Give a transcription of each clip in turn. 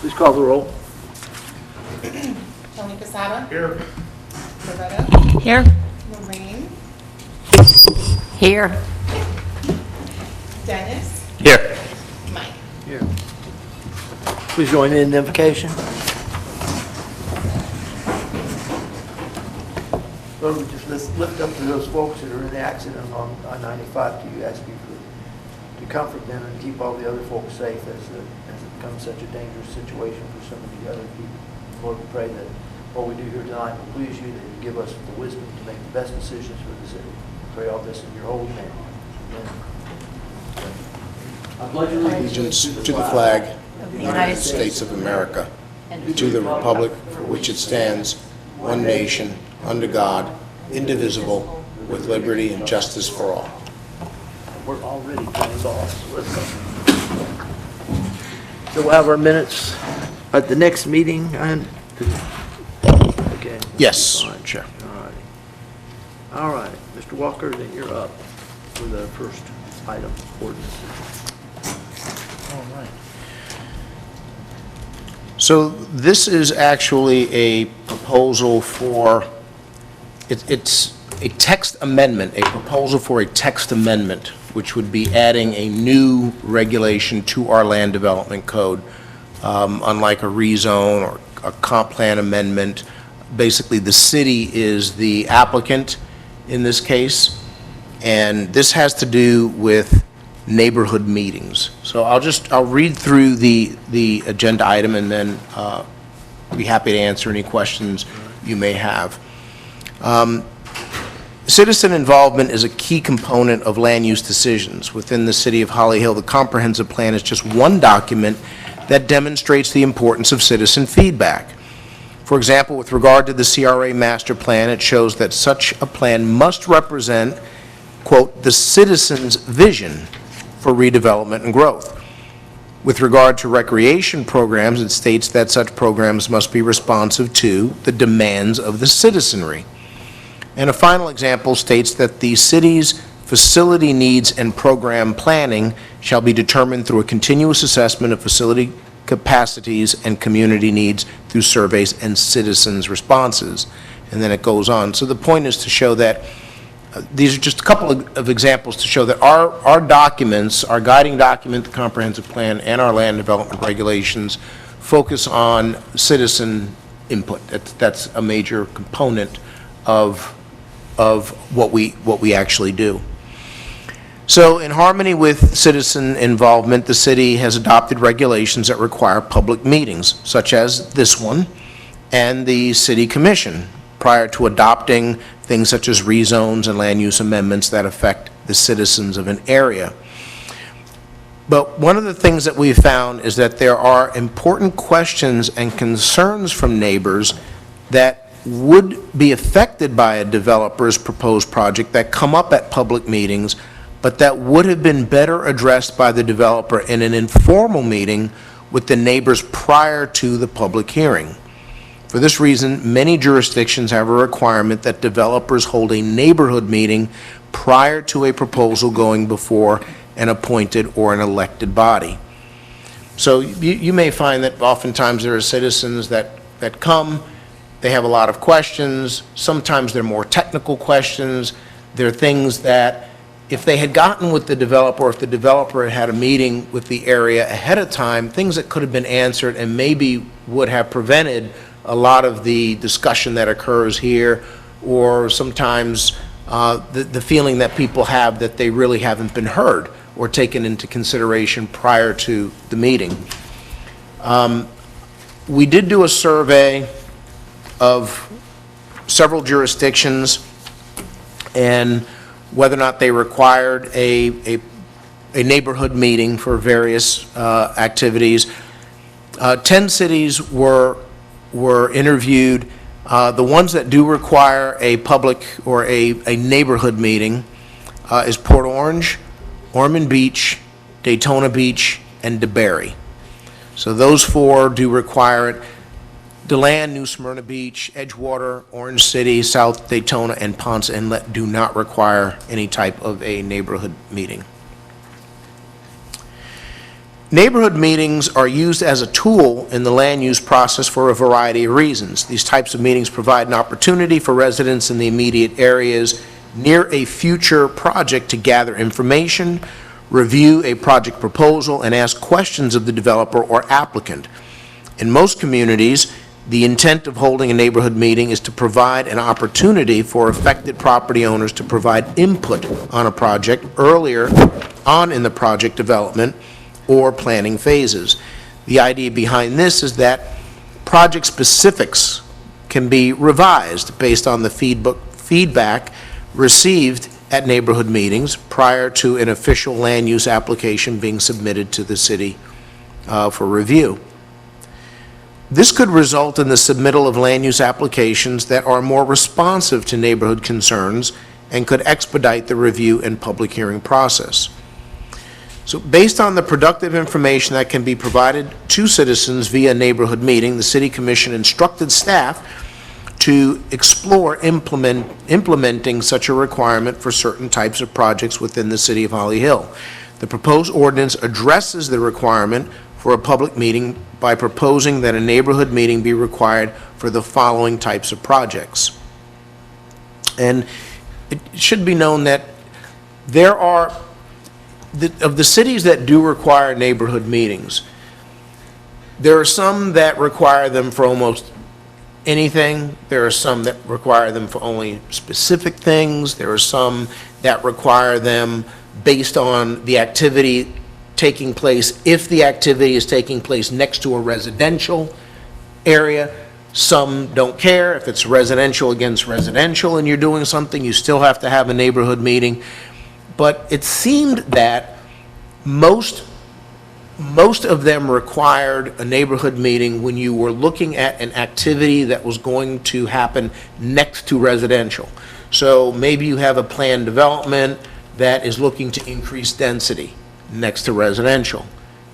Please call the roll. Tony Casada. Here. Loretta. Here. Lorraine. Here. Dennis. Here. Mike. Here. Please join in identification. Lord, we just lift up to those folks that are in the accident on I-95 to you, ask you to comfort them and keep all the other folks safe as it becomes such a dangerous situation for some of the other people. Lord, we pray that what we do here tonight will please you, that you give us the wisdom to make the best decisions for the city. We pray all this in your holy name. Amen. I pledge Allegiance to the flag of the United States of America, and to the republic for which it stands, one nation, under God, indivisible, with liberty and justice for all. We're already playing ball. So we'll have our minutes at the next meeting. Okay. Yes, All right. Chair. All right. Mr. Walker, then you're up for the first item, ordinance. All right. So this is actually a proposal for, it's a text amendment, a proposal for a text amendment, which would be adding a new regulation to our land development code, unlike a rezone or a comp plan amendment. Basically, the city is the applicant in this case, and this has to do with neighborhood meetings. So I'll read through the agenda item and then be happy to answer any questions you may have. Citizen involvement is a key component of land use decisions. Within the city of Holly Hill, the comprehensive plan is just one document that demonstrates the importance of citizen feedback. For example, with regard to the CRA master plan, it shows that such a plan must represent, quote, the citizens' vision for redevelopment and growth. With regard to recreation programs, it states that such programs must be responsive to the demands of the citizenry. And a final example states that the city's facility needs and program planning shall be determined through a continuous assessment of facility capacities and community needs through surveys and citizens' responses. And then it goes on. So the point is to show that these are just a couple of examples to show that our documents, our guiding document, the comprehensive plan, and our land development regulations focus on citizen input. That's a major component of what we actually do. So in harmony with citizen involvement, the city has adopted regulations that require public meetings, such as this one, and the city commission, prior to adopting things such as rezones and land use amendments that affect the citizens of an area. But one of the things that we've found is that there are important questions and concerns from neighbors that would be affected by a developer's proposed project that come up at public meetings, but that would have been better addressed by the developer in an informal meeting with the neighbors prior to the public hearing. For this reason, many jurisdictions have a requirement that developers hold a neighborhood meeting prior to a proposal going before an appointed or an elected body. So you may find that oftentimes there are citizens that come, they have a lot of questions. Sometimes they're more technical questions. They're things that if they had gotten with the developer, or if the developer had had a meeting with the area ahead of time, things that could have been answered and maybe would have prevented a lot of the discussion that occurs here, or sometimes the feeling that people have that they really haven't been heard or taken into consideration prior to the meeting. We did do a survey of several jurisdictions and whether or not they required a neighborhood meeting for various activities. 10 cities were interviewed. The ones that do require a public or a neighborhood meeting is Port Orange, Ormond Beach, Daytona Beach, and DeBary. So those 4 do require it. DeLand, New Smyrna Beach, Edgewater, Orange City, South Daytona, and Ponce Inlet do not require any type of a neighborhood meeting. Neighborhood meetings are used as a tool in the land use process for a variety of reasons. These types of meetings provide an opportunity for residents in the immediate areas near a future project to gather information, review a project proposal, and ask questions of the developer or applicant. In most communities, the intent of holding a neighborhood meeting is to provide an opportunity for affected property owners to provide input on a project earlier on in the project development or planning phases. The idea behind this is that project specifics can be revised based on the feedback received at neighborhood meetings prior to an official land use application being submitted to the city for review. This could result in the submittal of land use applications that are more responsive to neighborhood concerns and could expedite the review and public hearing process. So based on the productive information that can be provided to citizens via neighborhood meeting, the City Commission instructed staff to explore implementing such a requirement for certain types of projects within the City of Holly Hill. The proposed ordinance addresses the requirement for a public meeting by proposing that a neighborhood meeting be required for the following types of projects. And it should be known that there are, of the cities that do require neighborhood meetings, there are some that require them for almost anything. There are some that require them for only specific things. There are some that require them based on the activity taking place, if the activity is taking place next to a residential area. Some don't care. If it's residential against residential and you're doing something, you still have to have a neighborhood meeting. But it seemed that most of them required a neighborhood meeting when you were looking at an activity that was going to happen next to residential. So maybe you have a planned development that is looking to increase density next to residential.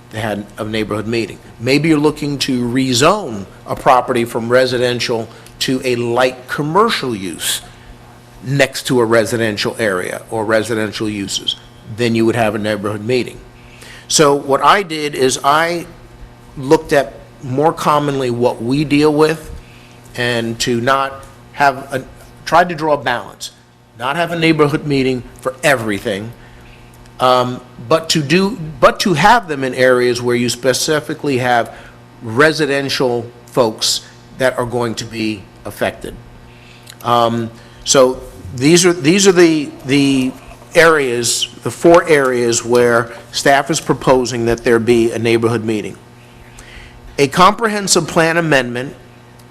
They had a neighborhood meeting. Maybe you're looking to rezone a property from residential to a light commercial use next to a residential area or residential uses. Then you would have a neighborhood meeting. So what I did is I looked at more commonly what we deal with, and to not have tried to draw a balance, not have a neighborhood meeting for everything, but to have them in areas where you specifically have residential folks that are going to be affected. So these are the areas, the 4 areas where staff is proposing that there be a neighborhood meeting. A comprehensive plan amendment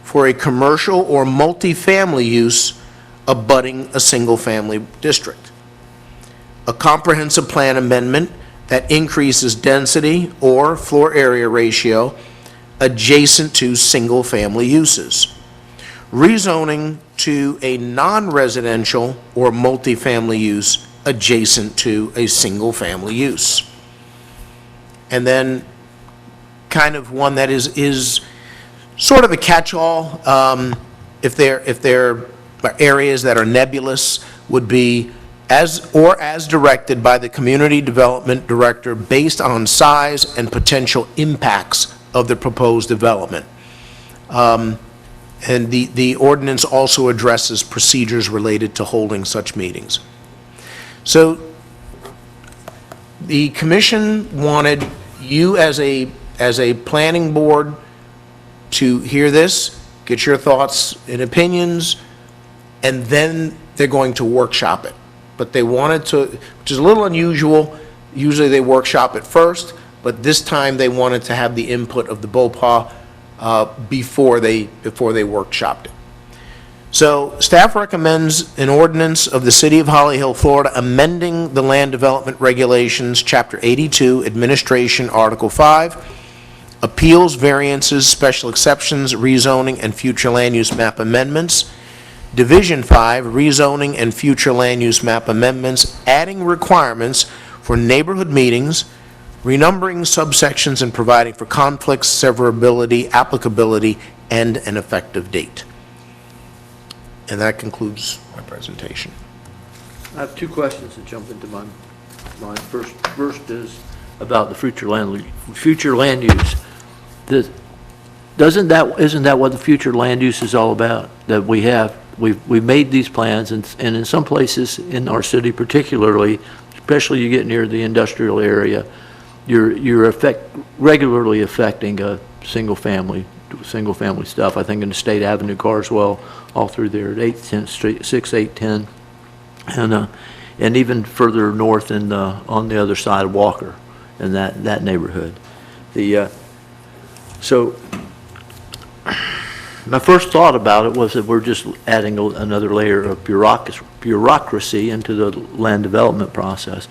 for a commercial or multifamily use abutting a single-family district. A comprehensive plan amendment that increases density or floor area ratio adjacent to single-family uses. Rezoning to a non-residential or multifamily use adjacent to a single-family use. And then kind of one that is sort of a catch-all, if there are areas that are nebulous, would be as directed by the community development director based on size and potential impacts of the proposed development. And the ordinance also addresses procedures related to holding such meetings. So the commission wanted you as a planning board to hear this, get your thoughts and opinions, and then they're going to workshop it. But they wanted to, which is a little unusual, usually they workshop it first, but this time they wanted to have the input of the BOPA before they workshopped it. So staff recommends an ordinance of the City of Holly Hill, Florida, amending the Land Development Regulations, Chapter 82, Administration, Article 5, Appeals, Variances, Special Exceptions, Rezoning, and Future Land Use Map Amendments, Division 5, Rezoning and Future Land Use Map Amendments, adding requirements for neighborhood meetings, renumbering subsections, and providing for conflicts, severability, applicability, and an effective date. And that concludes my presentation. I have 2 questions that jump into my mind. First is, about the future land use. Isn't that what the future land use is all about? That we've made these plans, and in some places in our city particularly, especially you get near the industrial area, you're regularly affecting a single family stuff. I think in the State Avenue, Carswell, all through there at 8th, 10th Street, 6, 8, 10, and even further north on the other side of Walker, in that neighborhood. So my first thought about it was that we're just adding another layer of bureaucracy into the land development process.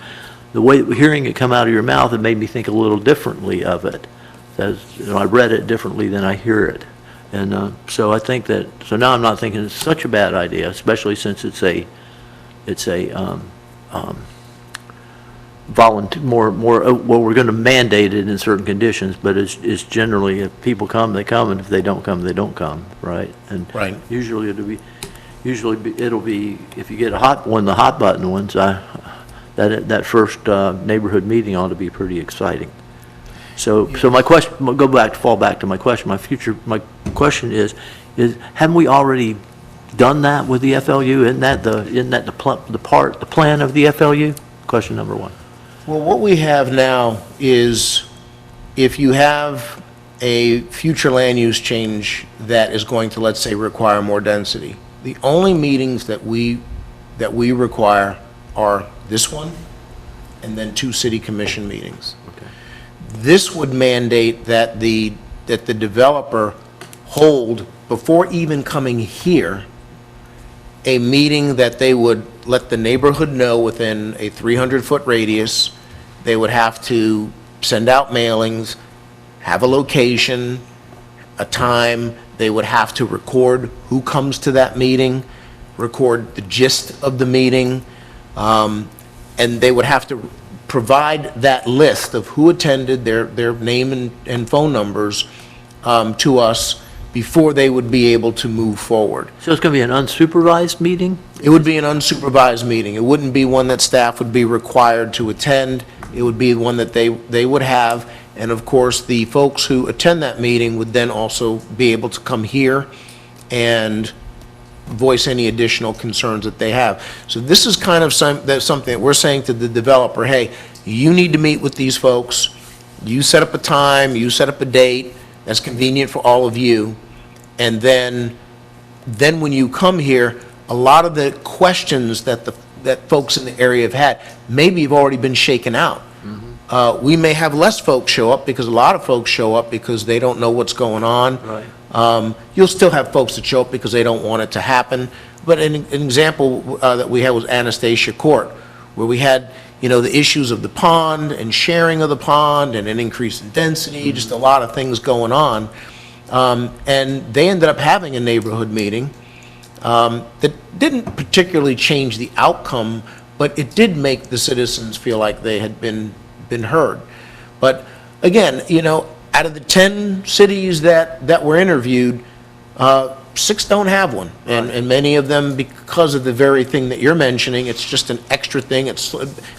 The way hearing it come out of your mouth, it made me think a little differently of it. I read it differently than I hear it. And so I think so now I'm not thinking it's such a bad idea, especially since it's a volunteer, well, we're going to mandate it in certain conditions, but it's generally, if people come, they come, and if they don't come, they don't come, right? And Right. usually it'll be, if you get one of the hot button ones, that first neighborhood meeting ought to be pretty exciting. So my question, fall back to my question. My question is haven't we already done that with the FLU? Isn't that the plan of the FLU? Question number one. Well, what we have now is, if you have a future land use change that is going to, let's say, require more density, the only meetings that we require are this one and then 2 city commission meetings. Okay. This would mandate that the developer hold, before even coming here, a meeting that they would let the neighborhood know within a 300-foot radius. They would have to send out mailings, have a location, a time. They would have to record who comes to that meeting, record the gist of the meeting, and they would have to provide that list of who attended, their name and phone numbers, to us before they would be able to move forward. So it's going to be an unsupervised meeting? It would be an unsupervised meeting. It wouldn't be one that staff would be required to attend. It would be one that they would have, and of course, the folks who attend that meeting would then also be able to come here and voice any additional concerns that they have. So this is kind of something that we're saying to the developer, hey, you need to meet with these folks. You set up a time, you set up a date that's convenient for all of you, and then when you come here, a lot of the questions that folks in the area have had maybe have already been shaken out. We may have less folks show up, because a lot of folks show up because they don't know what's going on. Right. You'll still have folks that show up because they don't want it to happen. But an example that we had was Anastasia Court, where we had, the issues of the pond and sharing of the pond and an increase in density, just a lot of things going on. And they ended up having a neighborhood meeting that didn't particularly change the outcome, but it did make the citizens feel like they had been heard. But again, out of the 10 cities that were interviewed, 6 don't have one. And many of them, because of the very thing that you're mentioning, it's just an extra thing.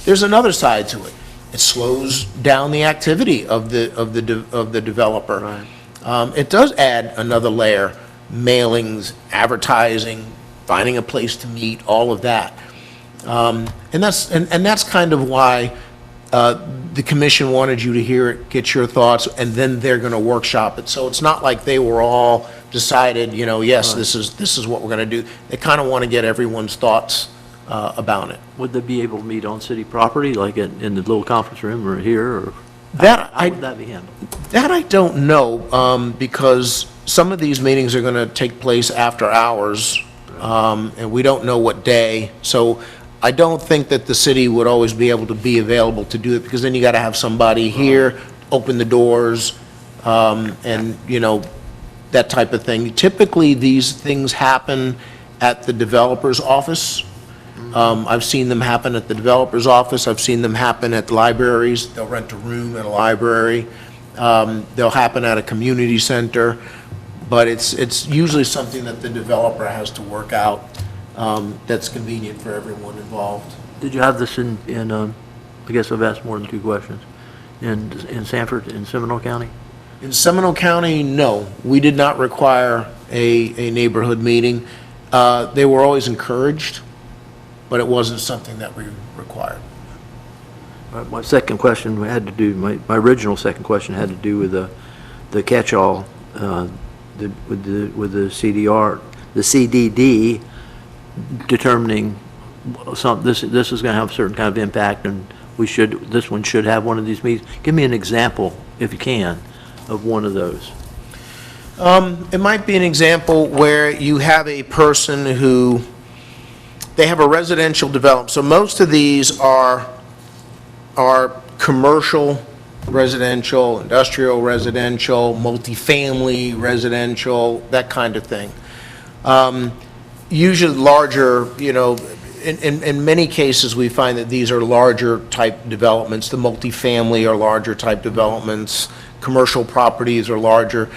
There's another side to it. It slows down the activity of the developer. Right. It does add another layer: mailings, advertising, finding a place to meet, all of that. And that's kind of why the commission wanted you to hear it, get your thoughts, and then they're going to workshop it. So it's not like they were all decided, yes, this is what we're going to do. They kind of want to get everyone's thoughts about it. Would they be able to meet on city property, like in the little conference room or here, or How would that be handled? That I don't know, because some of these meetings are going to take place after hours, and we don't know what day. So I don't think that the city would always be able to be available to do it, because then you got to have somebody here, open the doors, and, that type of thing. Typically, these things happen at the developer's office. I've seen them happen at the developer's office. I've seen them happen at libraries. They'll rent a room at a library. They'll happen at a community center. But it's usually something that the developer has to work out that's convenient for everyone involved. Did you have this in I guess I've asked more than 2 questions. in Sanford, in Seminole County? In Seminole County, no, we did not require a neighborhood meeting. They were always encouraged, but it wasn't something that we required. My second question had to do, my original second question had to do with the catch-all, with the CDR, the CDD determining this is going to have a certain kind of impact, and this one should have one of these meetings. Give me an example, if you can, of one of those. It might be an example where you have a person who, they have a residential development. So most of these are commercial residential, industrial residential, multifamily residential, that kind of thing. Usually larger, in many cases, we find that these are larger type developments. The multifamily are larger type developments. Commercial properties are larger.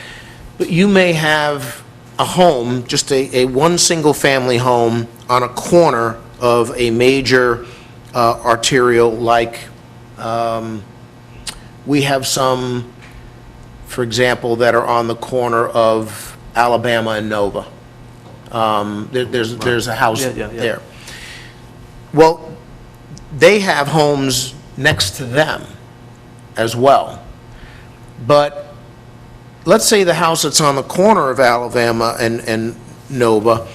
But you may have a home, just a one single family home on a corner of a major arterial, like we have some, for example, that are on the corner of Alabama and Nova. There's a house Yeah. there. Well, they have homes next to them as well. But let's say the house that's on the corner of Alabama and Nova,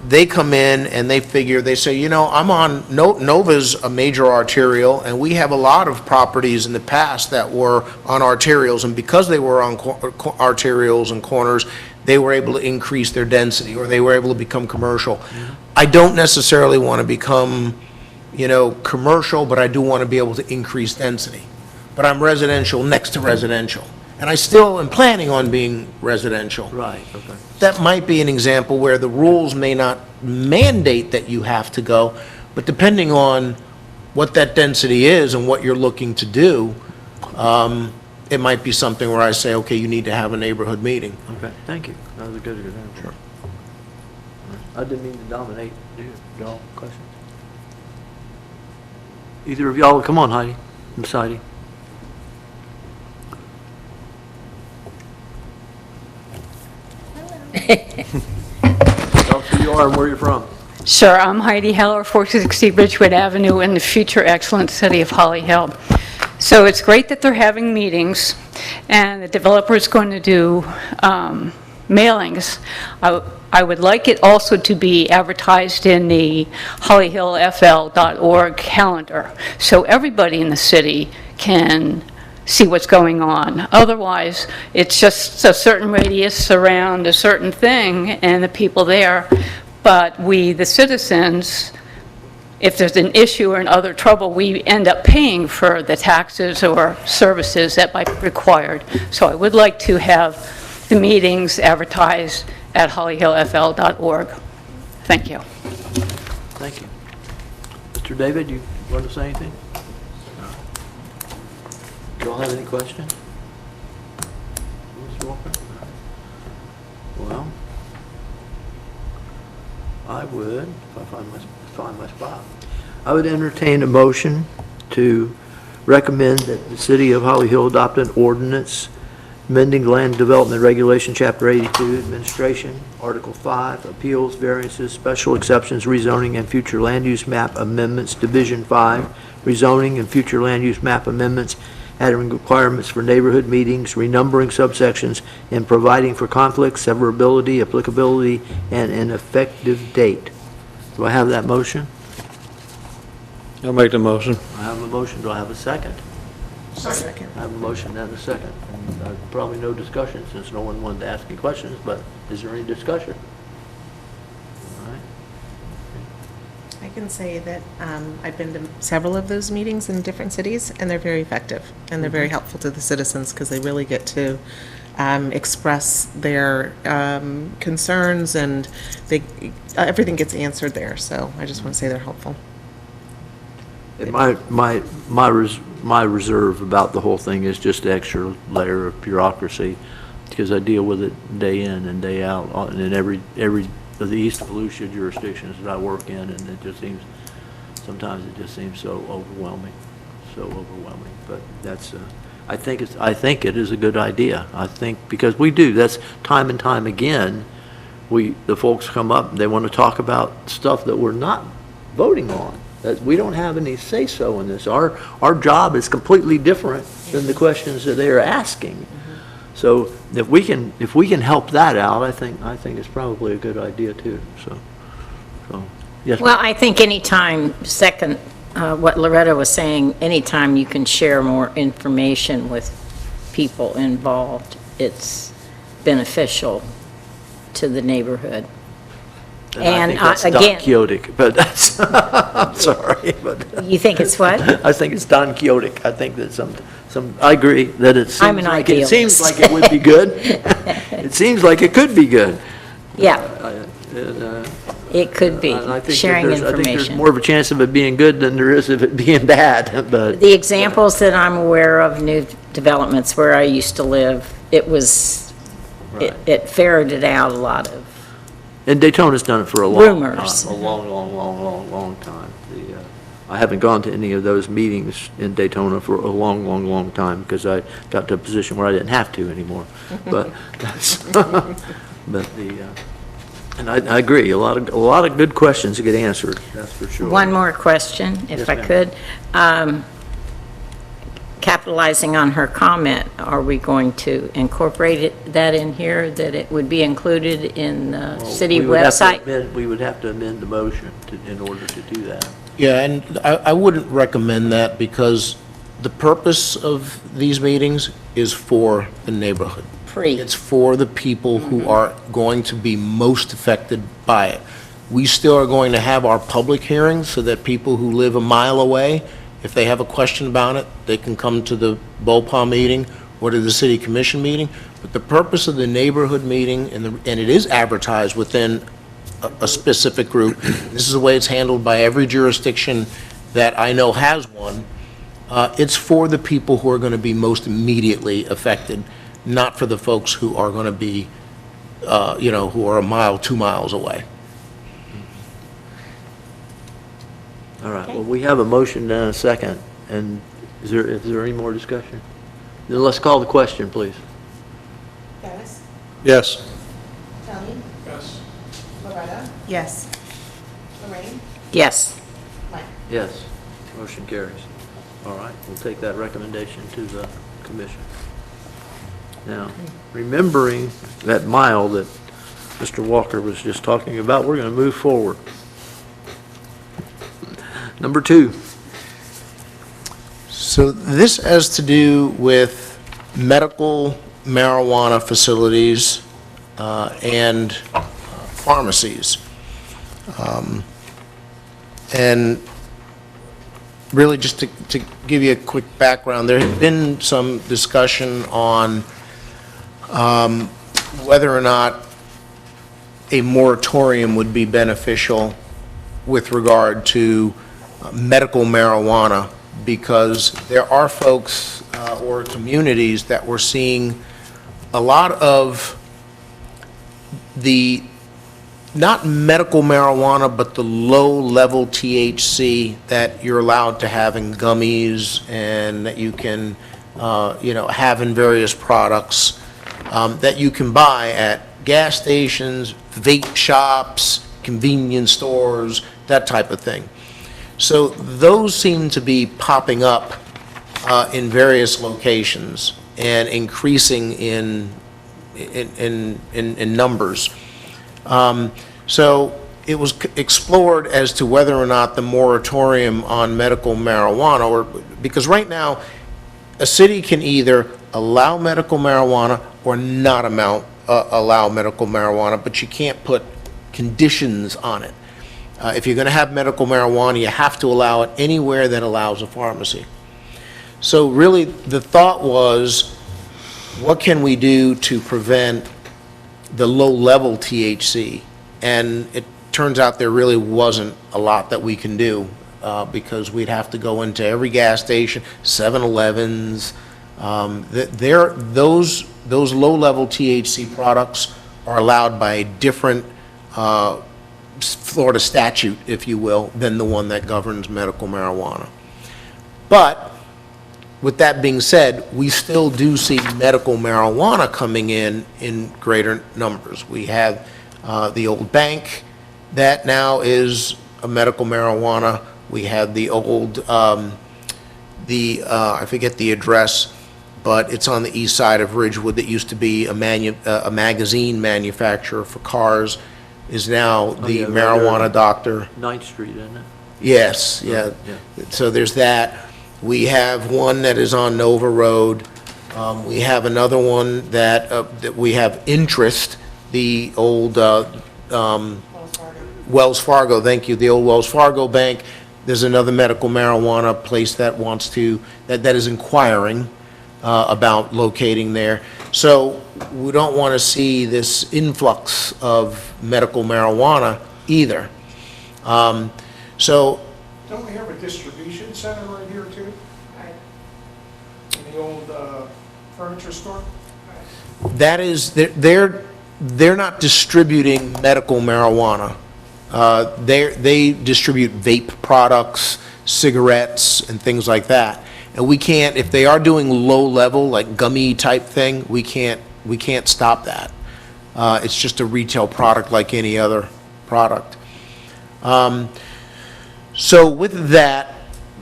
they come in and they say, I'm on, Nova's a major arterial, and we have a lot of properties in the past that were on arterials, and because they were on arterials and corners, they were able to increase their density, or they were able to become commercial. I don't necessarily want to become, commercial, but I do want to be able to increase density. But I'm residential next to residential, and I still am planning on being residential. Right, okay. That might be an example where the rules may not mandate that you have to go, but depending on what that density is and what you're looking to do, it might be something where I say, okay, you need to have a neighborhood meeting. Okay, thank you. That was a good answer. I didn't mean to dominate. Do y'all questions? Either of y'all, come on, Heidi. Miss Heidi. Tell us who you are and where you're from. Sure, I'm Heidi Heller, 460 Ridgewood Avenue in the future excellent city of Holly Hill. So it's great that they're having meetings, and the developer is going to do mailings. I would like it also to be advertised in the hollyhillfl.org calendar, so everybody in the city can see what's going on. Otherwise, it's just a certain radius around a certain thing and the people there, but we, the citizens, if there's an issue or other trouble, we end up paying for the taxes or services that might be required. So I would like to have the meetings advertised at hollyhillfl.org. Thank you. Thank you. Mr. David, you want to say anything? Do y'all have any questions? Ms. Walker? Well, I would, if I find my spot, I would entertain a motion to recommend that the city of Holly Hill adopt an ordinance amending land development regulation, chapter 82, administration, article 5, appeals, variances, special exceptions, rezoning, and future land use map amendments, division 5, rezoning and future land use map amendments, adding requirements for neighborhood meetings, renumbering subsections, and providing for conflict, severability, applicability, and an effective date. Do I have that motion? I'll make the motion. I have a motion. Do I have a second? Second. I have a motion and a second. And probably no discussion since no one wanted to ask any questions, but is there any discussion? All right. I can say that I've been to several of those meetings in different cities, and they're very effective, and they're very helpful to the citizens because they really get to express their concerns, and everything gets answered there. So I just want to say they're helpful. My reserve about the whole thing is just the extra layer of bureaucracy, because I deal with it day in and day out, and in every of the East Volusia jurisdictions that I work in, and it just seems, sometimes it just seems so overwhelming. so overwhelming. But that's, I think it is a good idea. I think, because we do, that's time and time again, the folks come up, and they want to talk about stuff that we're not voting on, that we don't have any say-so in this. Our job is completely different than the questions that they are asking. So if we can help that out, I think it's probably a good idea too, so, yes. Well, I think anytime, second, what Loretta was saying, anytime you can share more information with people involved, it's beneficial to the neighborhood. I think that's Don again- Quixotic, but that's, I'm sorry, but You think it's what? I think it's Don Quixotic. I think that I agree that I'm an idealist. it seems like it would be good. It seems like it could be good. Yeah, And, it could be, I think that sharing I think there's information. more of a chance of it being good than there is of it being bad, but. The examples that I'm aware of, new developments where I used to live, it was, it ferreted out a lot of, And Daytona's done it for a long Rumors. time, a long time. I haven't gone to any of those meetings in Daytona for a long time, because I got to a position where I didn't have to anymore. But that's, and I agree, a lot of good questions get answered, that's for sure. one more question, Yes, if I ma'am. could. Capitalizing on her comment, are we going to incorporate that in here, that it would be included in the Well, city we would have to website? we would have to amend the motion in order to do that. Yeah, and I wouldn't recommend that, because the purpose of these meetings is for the neighborhood. Pre. It's for the people who are going to be most affected by it. We still are going to have our public hearings so that people who live a mile away, if they have a question about it, they can come to the BOPA meeting or to the city commission meeting. But the purpose of the neighborhood meeting, and it is advertised within a specific group, this is the way it's handled by every jurisdiction that I know has one, it's for the people who are going to be most immediately affected, not for the folks who are going to be, who are a mile, 2 miles away. All right, well, we have a motion and a second, and is there any more discussion? Then let's call the question, please. Dennis? Yes. Tony? Yes. Loretta? Yes. Lorraine? Yes. Mike? Yes, motion carries. All right, we'll take that recommendation to the commission. Now, remembering that mile that Mr. Walker was just talking about, we're going to move forward. Number 2. So this has to do with medical marijuana facilities and pharmacies. And really, just to give you a quick background, there had been some discussion on whether or not a moratorium would be beneficial with regard to medical marijuana, because there are folks or communities that were seeing a lot of the, not medical marijuana, but the low-level THC that you're allowed to have in gummies and that you can, have in various products that you can buy at gas stations, vape shops, convenience stores, that type of thing. So those seem to be popping up in various locations and increasing in numbers. So it was explored as to whether or not the moratorium on medical marijuana, or because right now, a city can either allow medical marijuana or not allow medical marijuana, but you can't put conditions on it. If you're going to have medical marijuana, you have to allow it anywhere that allows a pharmacy. So really, the thought was, what can we do to prevent the low-level THC? And it turns out there really wasn't a lot that we can do, because we'd have to go into every gas station, 7-Elevens. Those low-level THC products are allowed by a different Florida statute, if you will, than the one that governs medical marijuana. But with that being said, we still do see medical marijuana coming in greater numbers. We have the old bank that now is a medical marijuana. We have the old, I forget the address, but it's on the east side of Ridgewood that used to be a magazine manufacturer for cars, is now the yeah, right marijuana there. doctor. 9th Street, isn't it? Yes, yeah. So there's that. We have one that is on Nova Road. We have another one that we have Interest, the old Wells Fargo, thank you, the old Wells Fargo Bank. There's another medical marijuana place that wants to, that is inquiring about locating there. So we don't want to see this influx of medical marijuana either. So Don't we have a distribution center right here too? In the old furniture store? that is, they're not distributing medical marijuana. They distribute vape products, cigarettes, and things like that. And we can't, if they are doing low-level, like gummy type thing, we can't stop that. It's just a retail product like any other product. So with that,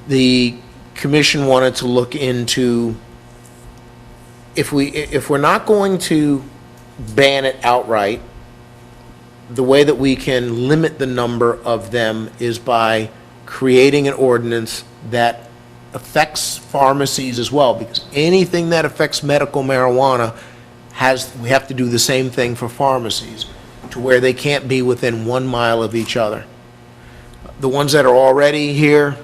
the commission wanted to look into, if we're not going to ban it outright, the way that we can limit the number of them is by creating an ordinance that affects pharmacies as well, because anything that affects medical marijuana we have to do the same thing for pharmacies, to where they can't be within 1 mile of each other. The ones that are already here,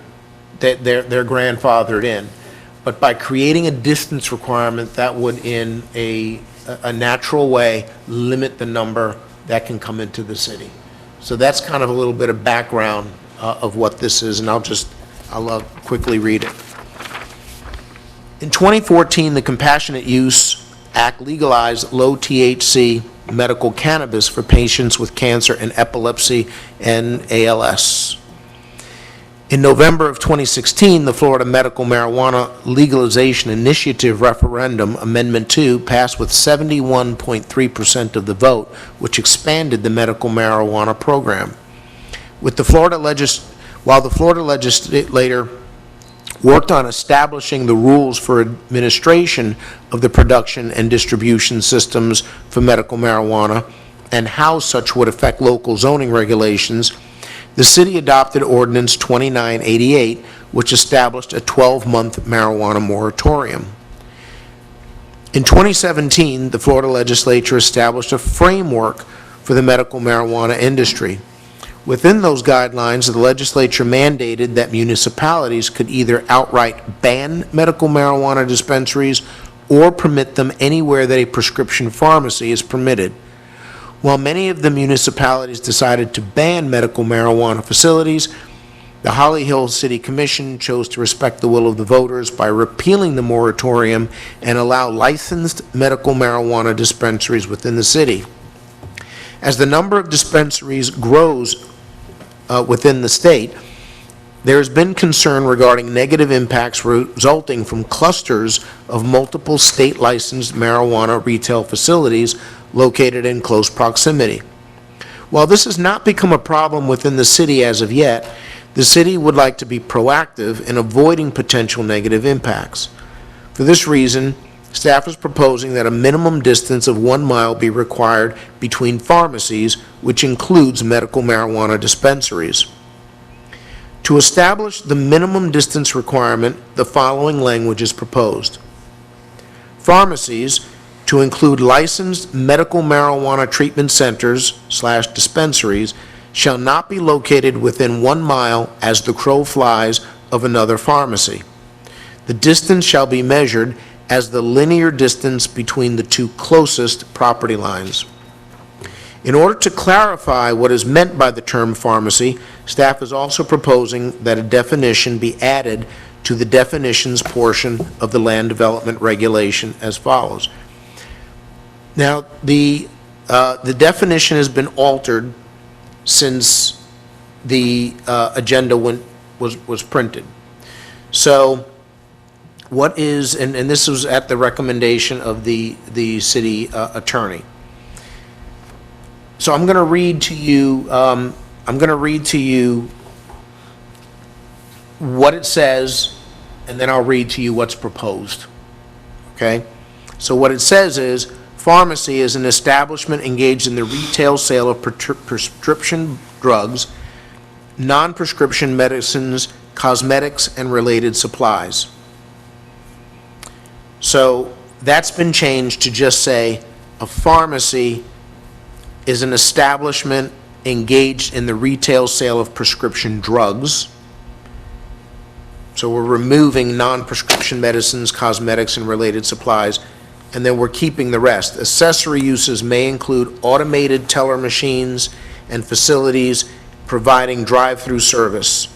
they're grandfathered in. But by creating a distance requirement, that would, in a natural way, limit the number that can come into the city. So that's kind of a little bit of background of what this is, and I'll quickly read it. In 2014, the Compassionate Use Act legalized low-THC medical cannabis for patients with cancer and epilepsy and ALS. In November of 2016, the Florida Medical Marijuana Legalization Initiative Referendum Amendment 2 passed with 71.3% of the vote, which expanded the medical marijuana program. While the Florida legislature worked on establishing the rules for administration of the production and distribution systems for medical marijuana and how such would affect local zoning regulations, the city adopted Ordinance 2988, which established a 12-month marijuana moratorium. In 2017, the Florida legislature established a framework for the medical marijuana industry. Within those guidelines, the legislature mandated that municipalities could either outright ban medical marijuana dispensaries or permit them anywhere that a prescription pharmacy is permitted. While many of the municipalities decided to ban medical marijuana facilities, the Holly Hill City Commission chose to respect the will of the voters by repealing the moratorium and allow licensed medical marijuana dispensaries within the city. As the number of dispensaries grows within the state, there has been concern regarding negative impacts resulting from clusters of multiple state-licensed marijuana retail facilities located in close proximity. While this has not become a problem within the city as of yet, the city would like to be proactive in avoiding potential negative impacts. For this reason, staff is proposing that a minimum distance of 1 mile be required between pharmacies, which includes medical marijuana dispensaries. To establish the minimum distance requirement, the following language is proposed. Pharmacies, to include licensed medical marijuana treatment centers/dispensaries, shall not be located within 1 mile as the crow flies of another pharmacy. The distance shall be measured as the linear distance between the two closest property lines. In order to clarify what is meant by the term pharmacy, staff is also proposing that a definition be added to the definitions portion of the land development regulation as follows. Now, the definition has been altered since the agenda was printed. So what is, and this was at the recommendation of the city attorney. So I'm going to read to you, what it says, and then I'll read to you what's proposed. Okay? So what it says is, pharmacy is an establishment engaged in the retail sale of prescription drugs, non-prescription medicines, cosmetics, and related supplies. So that's been changed to just say, a pharmacy is an establishment engaged in the retail sale of prescription drugs. So we're removing non-prescription medicines, cosmetics, and related supplies, and then we're keeping the rest. Accessory uses may include automated teller machines and facilities providing drive-through service.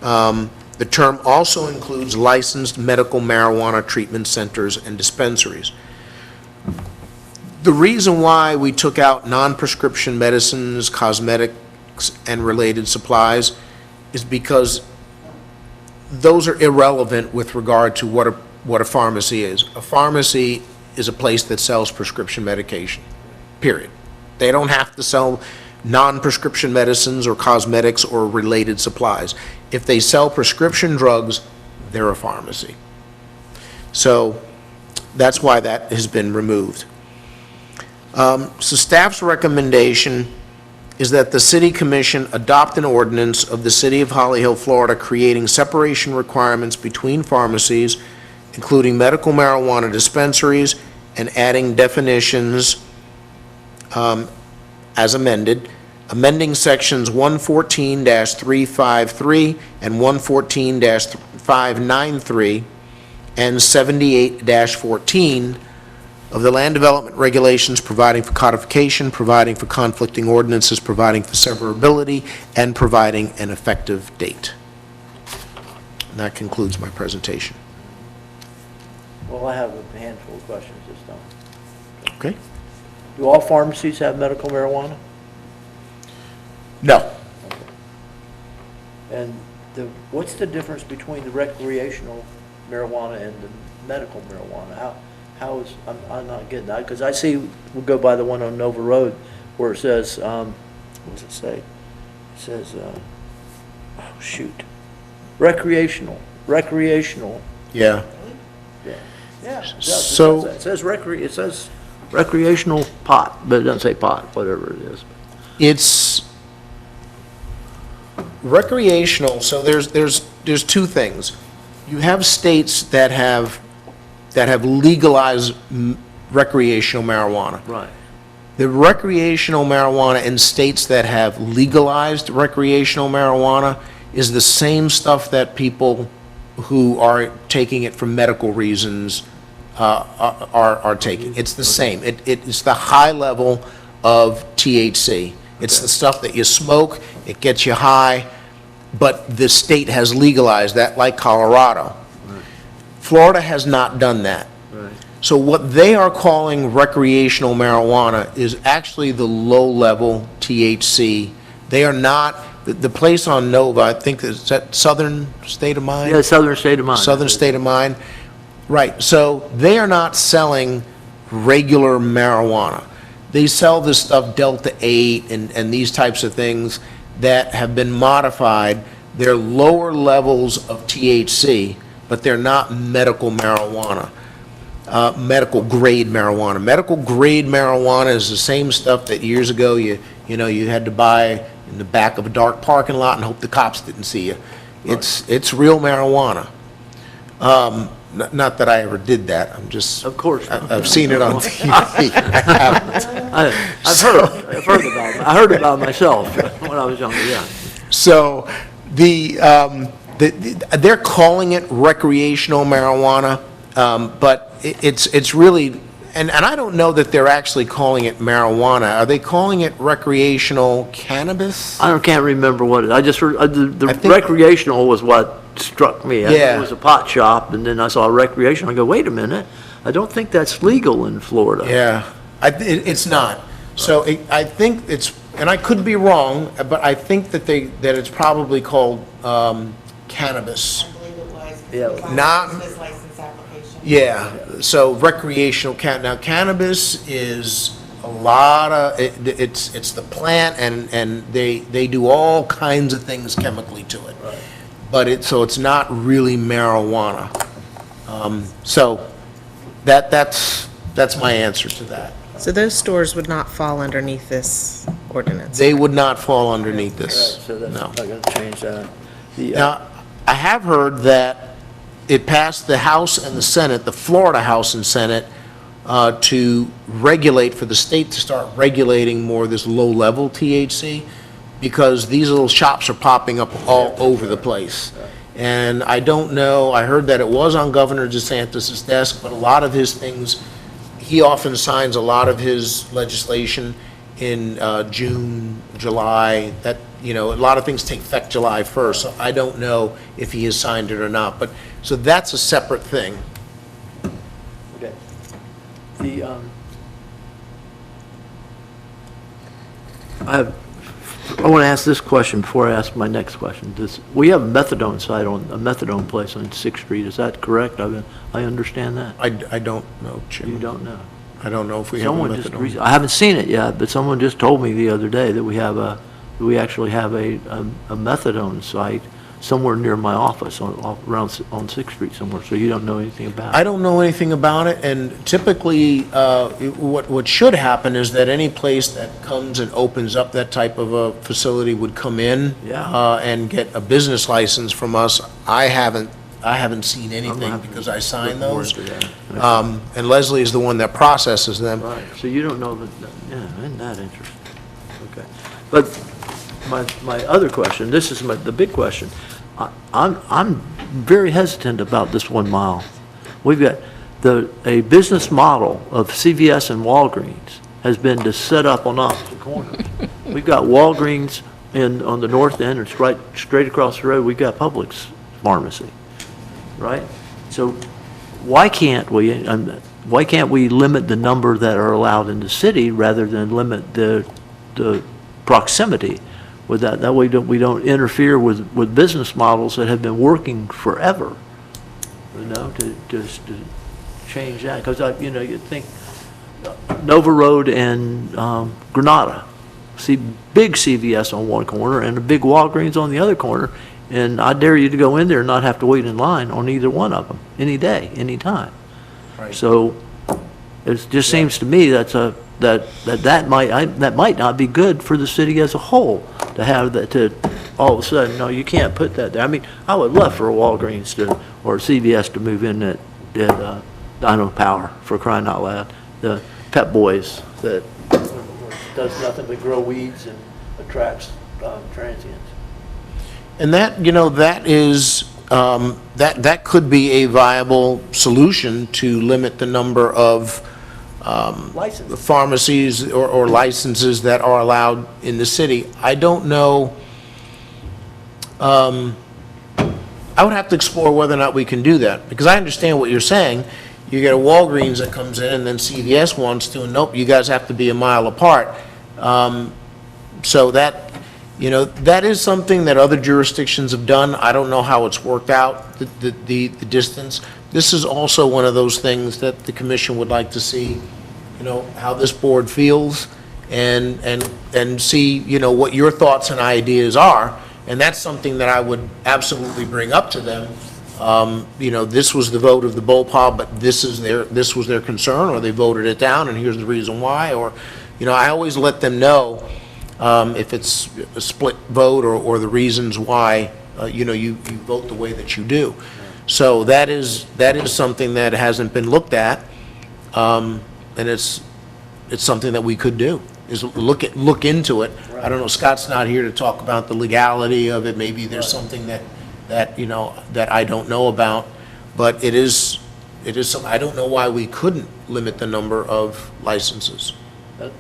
The term also includes licensed medical marijuana treatment centers and dispensaries. The reason why we took out non-prescription medicines, cosmetics, and related supplies is because those are irrelevant with regard to what a pharmacy is. A pharmacy is a place that sells prescription medication, period. They don't have to sell non-prescription medicines or cosmetics or related supplies. If they sell prescription drugs, they're a pharmacy. So that's why that has been removed. So staff's recommendation is that the City Commission adopt an ordinance of the City of Holly Hill, Florida, creating separation requirements between pharmacies, including medical marijuana dispensaries, and adding definitions as amended, amending sections 114-353 and 114-593 and 78-14 of the Land Development Regulations, providing for codification, providing for conflicting ordinances, providing for severability, and providing an effective date. And that concludes my presentation. Well, I have a handful of questions this time. Okay? Do all pharmacies have medical marijuana? No. And what's the difference between the recreational marijuana and the medical marijuana? How is, I'm not getting that, because I see, we'll go by the one on Nova Road where it says, what does it say? It says, oh, shoot, recreational. Yeah. Yeah. It So- says it says recreational pot, but it doesn't say pot, whatever it is. It's recreational, so there's two things. You have states that have legalized recreational marijuana. Right. The recreational marijuana in states that have legalized recreational marijuana is the same stuff that people who are taking it for medical reasons are taking. It's the same. It's the high level of THC. It's the stuff that you smoke, it gets you high, but the state has legalized that, like Colorado. Florida has not done that. Right. So what they are calling recreational marijuana is actually the low-level THC. They are not, the place on Nova, I think, is that Southern State of Mind? Yeah, Southern State of Mind. Southern State of Mind. Right, so they are not selling regular marijuana. They sell this stuff Delta 8 and these types of things that have been modified. They're lower levels of THC, but they're not medical marijuana, medical grade marijuana. Medical grade marijuana is the same stuff that years ago you had to buy in the back of a dark parking lot and hope the cops didn't see you. It's real marijuana. Not that I ever did that. I'm just. Of course. I've seen it on TV. I've heard about it. I heard about it myself when I was younger, yeah. So they're calling it recreational marijuana, but it's really, and I don't know that they're actually calling it marijuana. Are they calling it recreational cannabis? I can't remember what it, I just heard, the I think- recreational was what struck me. I thought Yeah. It was a pot shop, and then I saw recreational, I go, wait a minute, I don't think that's legal in Florida. Yeah, it's not. So I think it's, and I could be wrong, but I think that it's probably called cannabis. I believe it was, Yeah. Not- His license application. Yeah, so recreational now cannabis is a lot of, it's the plant and they do all kinds of things chemically to it. Right. But so it's not really marijuana. So that's my answer to that. So those stores would not fall underneath this ordinance? They would not fall underneath Right, this, so that's no. not going to change that. The, Now, I have heard that it passed the House and the Senate, the Florida House and Senate, to regulate, for the state to start regulating more of this low-level THC, because these little shops are popping up all over the place. And I don't know, I heard that it was on Governor DeSantis's desk, but a lot of his things, he often signs a lot of his legislation in June, July, that, a lot of things take effect July 1st, so I don't know if he has signed it or not, but, so that's a separate thing. okay. The, I want to ask this question before I ask my next question. We have a methadone site a methadone place on 6th Street, is that correct? I understand that. I don't know, Jim. You don't know? I don't know if we have a Someone just, methadone. I haven't seen it yet, but someone just told me the other day that we actually have a methadone site somewhere near my office on 6th Street somewhere, so you don't know anything about it? I don't know anything about it, and typically, what should happen is that any place that comes and opens up that type of a facility would come in Yeah. and get a business license from us. I haven't seen I'm anything happy because I to sign look more those. into that. And Leslie is the one that processes them. Right, so you don't know yeah, isn't that interesting? Okay. But my other question, this is the big question. I'm very hesitant about this 1 mile. We've got a business model of CVS and Walgreens has been to set up on opposite corners. We've got Walgreens on the north end, and straight across the road, we've got Publix pharmacy, right? So why can't we limit the number that are allowed in the city rather than limit the proximity with that? That way we don't interfere with business models that have been working forever, to change that. Because, you think Nova Road and Granada, see big CVS on one corner and a big Walgreens on the other corner, and I dare you to go in there and not have to wait in line on either one of them, any day, any time. Right. So it just seems to me that might not be good for the city as a whole, to have that, to all of a sudden, no, you can't put that there. I mean, I would love for a Walgreens or CVS to move in at Dino Power, for crying out loud. The Pep Boys that does nothing but grow weeds and attracts transients. And that is, that could be a viable solution to limit the number of License. pharmacies or licenses that are allowed in the city. I don't know, I would have to explore whether or not we can do that, because I understand what you're saying. You get a Walgreens that comes in, and then CVS wants to, and nope, you guys have to be a mile apart. So that is something that other jurisdictions have done. I don't know how it's worked out, the distance. This is also one of those things that the commission would like to see, how this board feels, and see, what your thoughts and ideas are. And that's something that I would absolutely bring up to them. This was the vote of the BOPA, but this was their concern, or they voted it down, and here's the reason why. Or, I always let them know if it's a split vote or the reasons why, you vote the way that you do. So that is something that hasn't been looked at, and it's something that we could do, is look into it. I don't know, Scott's not here to talk about the legality of it. Maybe there's something that I don't know about, but it is something. I don't know why we couldn't limit the number of licenses.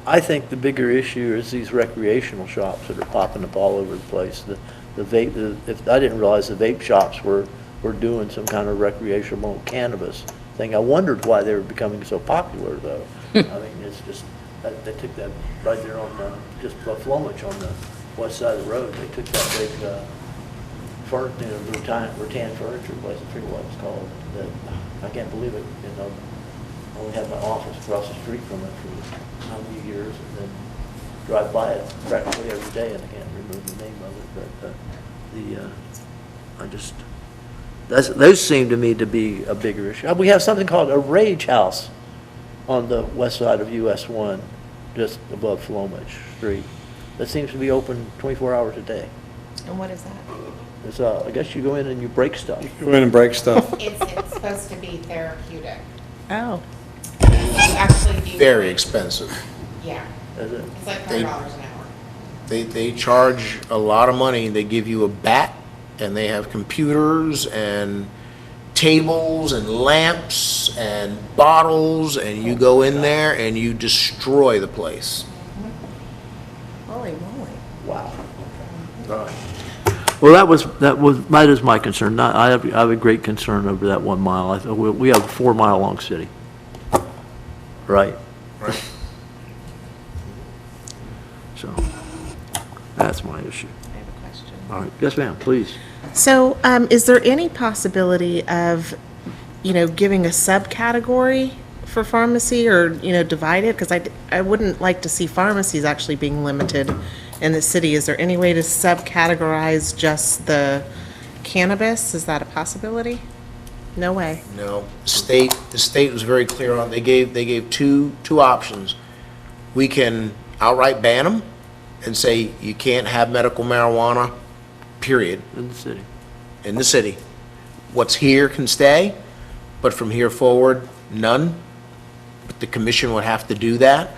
I think the bigger issue is these recreational shops that are popping up all over the place. The vape, I didn't realize the vape shops were doing some kind of recreational cannabis thing. I wondered why they were becoming so popular, though. I mean, it's just, they took that right there on just Flumich on the west side of the road. They took that big rattan furniture place, I forget what it's called, that, I can't believe it, you know, I only had my office across the street from it for how many years, and then drive by it practically every day, and I can't remember the name of it, but, those seem to me to be a bigger issue. We have something called a Rage House on the west side of US 1, just above Flomage Street, that seems to be open 24 hours a day. And what is that? It's, I guess you go in and you break stuff. Go in and break stuff. It's supposed to be therapeutic. Oh, You actually do. Very expensive. Yeah, Is it? it's like They- $5 an hour. They charge a lot of money. They give you a bat, and they have computers and tables and lamps and bottles, and you go in there and you destroy the place. holy moly. Wow. All right. Well, that is my concern. I have a great concern over that 1 mile. I thought we have a 4 mile long city. Right? Right. So, that's my issue. I have a question. All right. Yes, ma'am, please. So, is there any possibility of, giving a subcategory for pharmacy or, divide it? Because I wouldn't like to see pharmacies actually being limited in the city. Is there any way to subcategorize just the cannabis? Is that a possibility? No way. No, the state was very clear on, they gave two options. We can outright ban them and say you can't have medical marijuana, period, In the city. in the city. What's here can stay, but from here forward, none. But the commission would have to do that.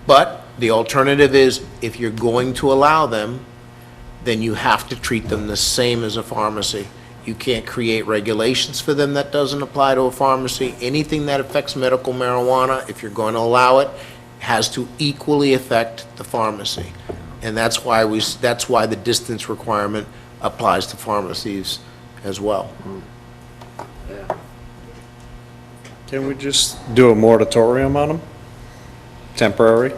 But the alternative is, if you're going to allow them, then you have to treat them the same as a pharmacy. You can't create regulations for them that doesn't apply to a pharmacy. Anything that affects medical marijuana, if you're going to allow it, has to equally affect the pharmacy. And that's why the distance requirement applies to pharmacies as well. Can we just do a moratorium on them? Temporary?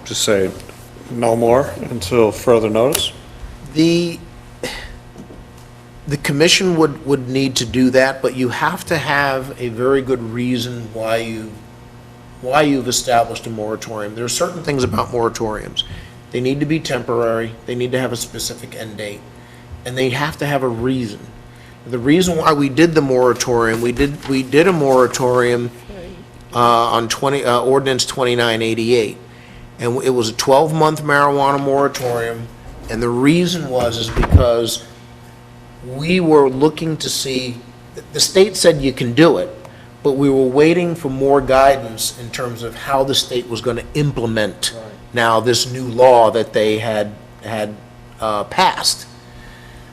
Just say no more until further notice? The commission would need to do that, but you have to have a very good reason why you've established a moratorium. There are certain things about moratoriums. They need to be temporary, they need to have a specific end date, and they have to have a reason. The reason why we did the moratorium, we did a moratorium on ordinance 2988. And it was a 12-month marijuana moratorium, and the reason is because we were looking to see, the state said you can do it, but we were waiting for more guidance in terms of how the state was going to implement now this new law that they had passed.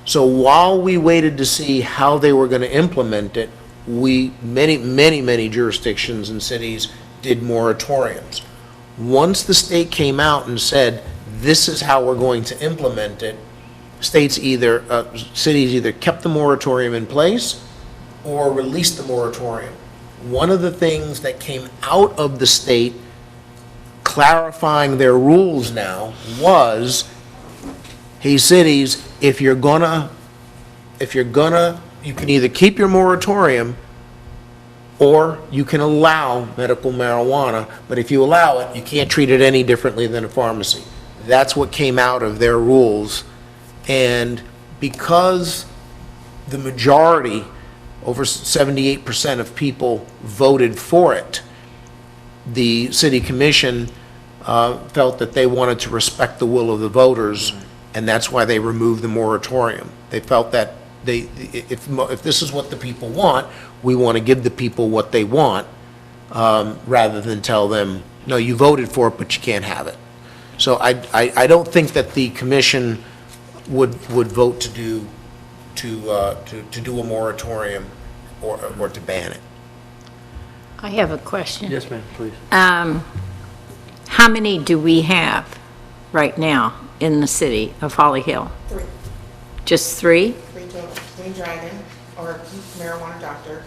So while we waited to see how they were going to implement it, many jurisdictions and cities did moratoriums. Once the state came out and said, this is how we're going to implement it, cities either kept the moratorium in place or released the moratorium. One of the things that came out of the state clarifying their rules now was, hey, cities, if you're gonna, you can either keep your moratorium or you can allow medical marijuana, but if you allow it, you can't treat it any differently than a pharmacy. That's what came out of their rules. And because the majority, over 78% of people voted for it, the city commission felt that they wanted to respect the will of the voters, and that's why they removed the moratorium. They felt that if this is what the people want, we want to give the people what they want, rather than tell them, no, you voted for it, but you can't have it. So I don't think that the commission would vote to do a moratorium or to ban it. I have a question. Yes, ma'am, please. How many do we have right now in the city of Holly Hill? 3. Just 3? 3 total. Clean Dragon, or marijuana doctor,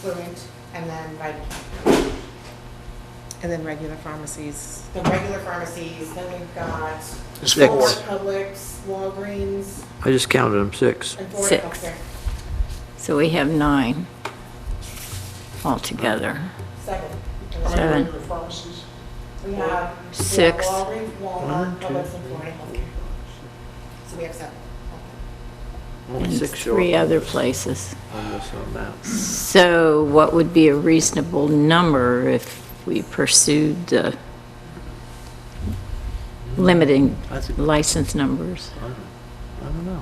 Fluent, and then Vitamin. And then regular pharmacies. The regular pharmacies, then we've got There's Six. four four. Publix, Walgreens, I just counted them, 6. and four Six. healthcare. So we have 9 altogether. 7. How many Seven. regular pharmacies? We have 6. Walgreens, Walmart, Publix, and Florida Healthcare. So we have 7. Only And 6 show 3 up other places. on this amount. So what would be a reasonable number if we pursued the limiting That's a- license numbers? I don't know.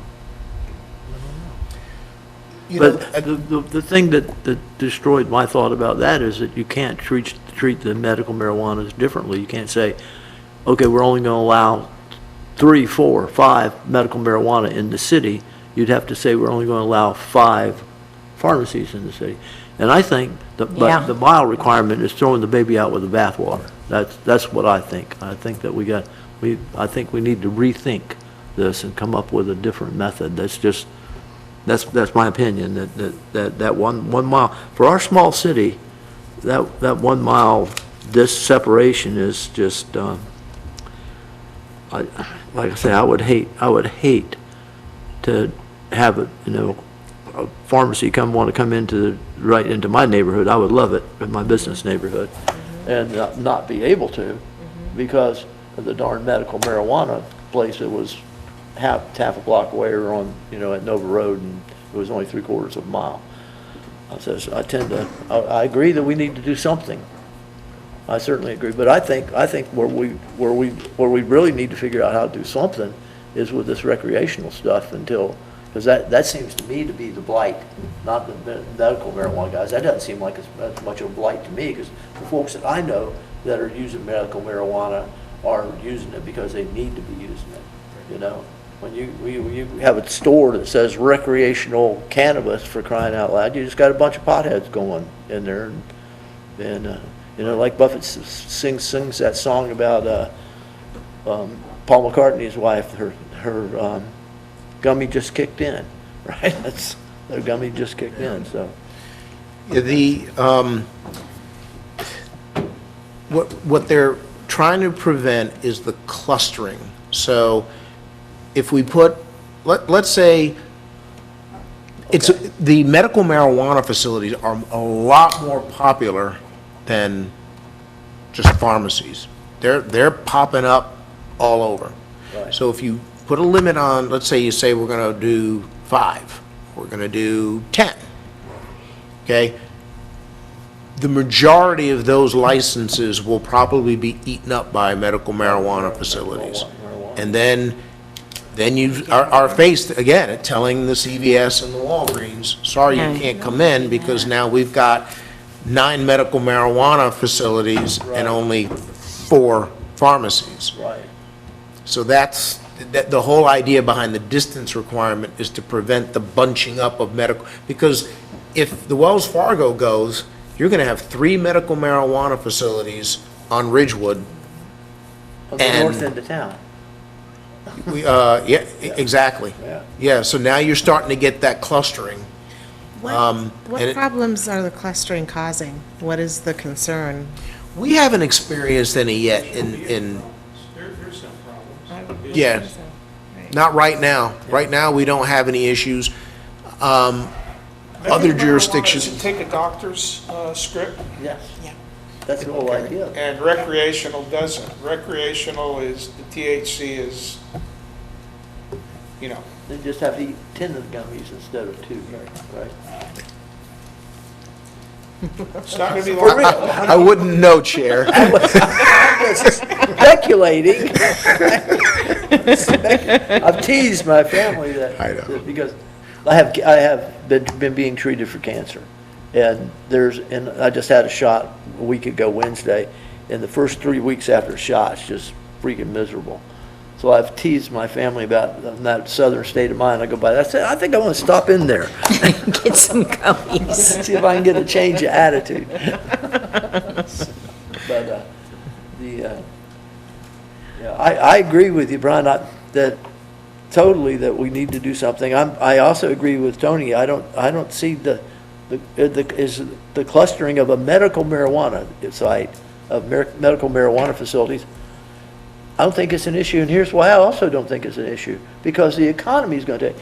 You know, But the thing that destroyed my thought about that is that you can't treat the medical marijuanas differently. You can't say, okay, we're only going to allow 3, 4, 5 medical marijuana in the city. You'd have to say we're only going to allow 5 pharmacies in the city. And I think Yeah. but the mile requirement is throwing the baby out with the bathwater. That's what I think. I think that I think we need to rethink this and come up with a different method. That's my opinion, that 1 mile, for our small city, that 1 mile, this separation is just, like I say, I would hate to have a pharmacy want to come right into my neighborhood. I would love it, in my business neighborhood, and not be able to, because of the darn medical marijuana place that was half a block away, or on, at Nova Road, and it was only 3/4 of a mile. I agree that we need to do something. I certainly agree, but I think where we really need to figure out how to do something is with this recreational stuff because that seems to me to be the blight, not the medical marijuana guys. That doesn't seem like as much of a blight to me, because the folks that I know that are using medical marijuana are using it because they need to be using it, When you have a store that says recreational cannabis, for crying out loud, you just got a bunch of potheads going in there, and like Buffett sings that song about Paul McCartney's wife, her gummy just kicked in, right? Their gummy just kicked in, so. What they're trying to prevent is the clustering. So if we put, let's say, the medical marijuana facilities are a lot more popular than just pharmacies. They're popping up all over. Right. So if you put a limit on, let's say you say we're going to do 5, we're going to do 10, okay? The majority of those licenses will probably be eaten up by medical marijuana facilities. And then you are faced again at telling the CVS and the Walgreens, sorry, you can't come in, because now we've got 9 medical marijuana facilities and only 4 pharmacies. Right. So that's, the whole idea behind the distance requirement is to prevent the bunching up of medical, because if the Wells Fargo goes, you're going to have 3 medical marijuana facilities on Ridgewood. On the And- north end of town. Exactly. Yeah. Yeah, so now you're starting to get that clustering. What and it- problems are the clustering causing? What is the concern? We haven't experienced any yet There's some problems. yeah, not right now. Right now, we don't have any issues. Other Medical marijuana jurisdictions, is take a doctor's script, Yes. That's the whole idea. and recreational doesn't. Recreational is, the THC is, They just have to eat 10 of the gummies instead of 2, right? it's not going to be For like real. I wouldn't know, Chair. Speculating. I've teased my family I know. that because I have been being treated for cancer. And I just had a shot a week ago Wednesday, and the first 3 weeks after a shot, it's just freaking miserable. So I've teased my family about that southern state of mind. I go by, I said, I think I want to stop in there, Get some gummies. see if I can get a change of attitude. But I agree with you, Brian, that totally that we need to do something. I also agree with Tony. I don't see the clustering of a medical marijuana site of medical marijuana facilities. I don't think it's an issue, and here's why I also don't think it's an issue. Because the economy's going to,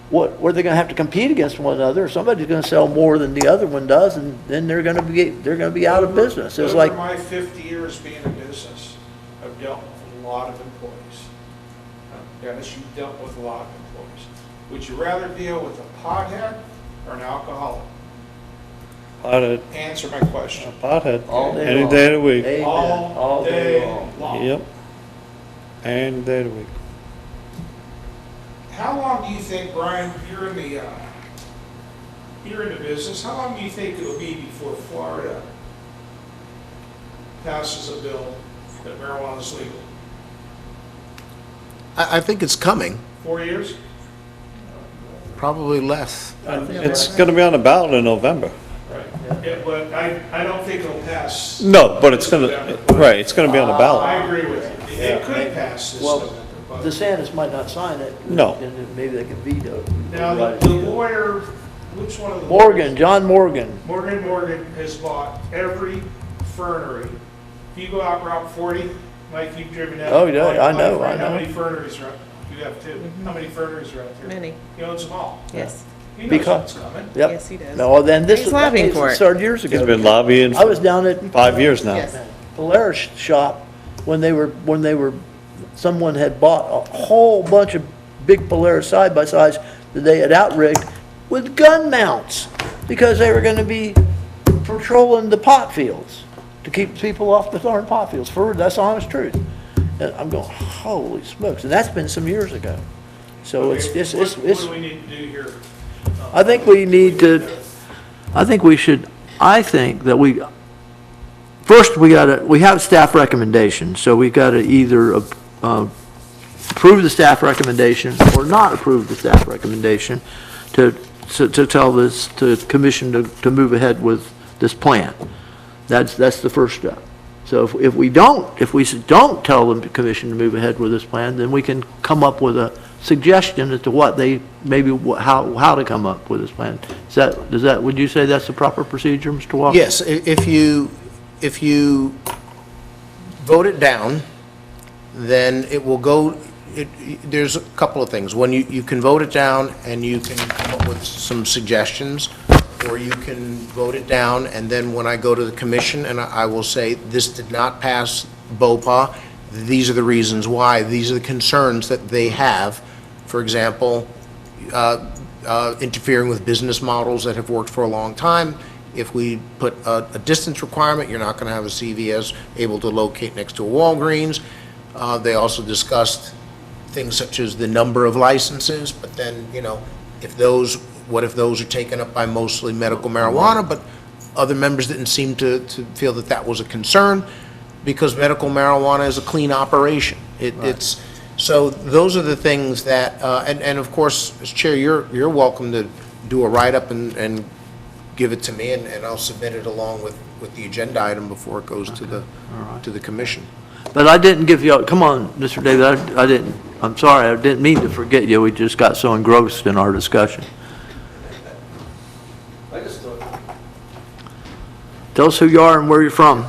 what are they going to have to compete against one another? Somebody's going to sell more than the other one does, and then they're going to be out of business. It's like, Over my 50 years being in business, I've dealt with a lot of employees. Dennis, you've dealt with a lot of employees. Would you rather deal with a pothead or an alcoholic? Pothead, Answer my question. pothead, all day any long. day of the week. Amen. All day long. Yep. Any day of the week. How long do you think, Brian, you're in the business, how long do you think it'll be before Florida passes a bill that marijuana is legal? I think it's coming, 4 years? probably less. It's going to be on the ballot in November. Right. Yeah, but I don't think it'll pass. No, but it's going November, to, but right, it's going to be on the I ballot. agree with you. It could pass this Well, November, but. DeSantis might not sign it. No. And then maybe they can veto. Now, Right. the lawyer, which one of the? Morgan, John Morgan. Morgan has bought every fernery. If you go out Route 40, Mike, you've driven that. Oh, yeah, I know, I How know. many ferneries are out? You have two. How many ferneries are out there? Many, He owns them all. yes. He knows Because- what's coming. Yep. Yes, he does. No, then this He's is, lobbying for it. started years ago. He's been lobbying I was for down at 5 years now. Yes. Polaris shop when they were, someone had bought a whole bunch of big Polaris side-by-sides that they had outrigged with gun mounts because they were gonna be patrolling the pot fields to keep people off the darn pot fields. That's the honest truth. And I'm going, holy smokes, and that's been some years ago. So Okay, it's, what do we need to do here? I think we need to, I think that we, first we have staff recommendations, so we gotta either approve the staff recommendation or not approve the staff recommendation to tell the commission to move ahead with this plan. That's the first step. So if we don't tell the commission to move ahead with this plan, then we can come up with a suggestion as to how to come up with this plan. Would you say that's the proper procedure, Mr. Walker? Yes, if you vote it down, then it will go, there's a couple of things. One, you can vote it down and you can come up with some suggestions, or you can vote it down, and then when I go to the commission and I will say, this did not pass BOPA, these are the reasons why, these are the concerns that they have. For example, interfering with business models that have worked for a long time. If we put a distance requirement, you're not going to have a CVS able to locate next to a Walgreens. They also discussed things such as the number of licenses, but then, what if those are taken up by mostly medical marijuana, but other members didn't seem to feel that that was a concern, because medical marijuana is a clean operation. It's, so those are the things that, and of course, as chair, you're welcome to do a write-up and give it to me, and I'll submit it along with the agenda item before it goes to the commission. But I didn't give you, come on, Mr. David, I'm sorry, I didn't mean to forget you, we just got so engrossed in our discussion. Tell us who you are and where you're from.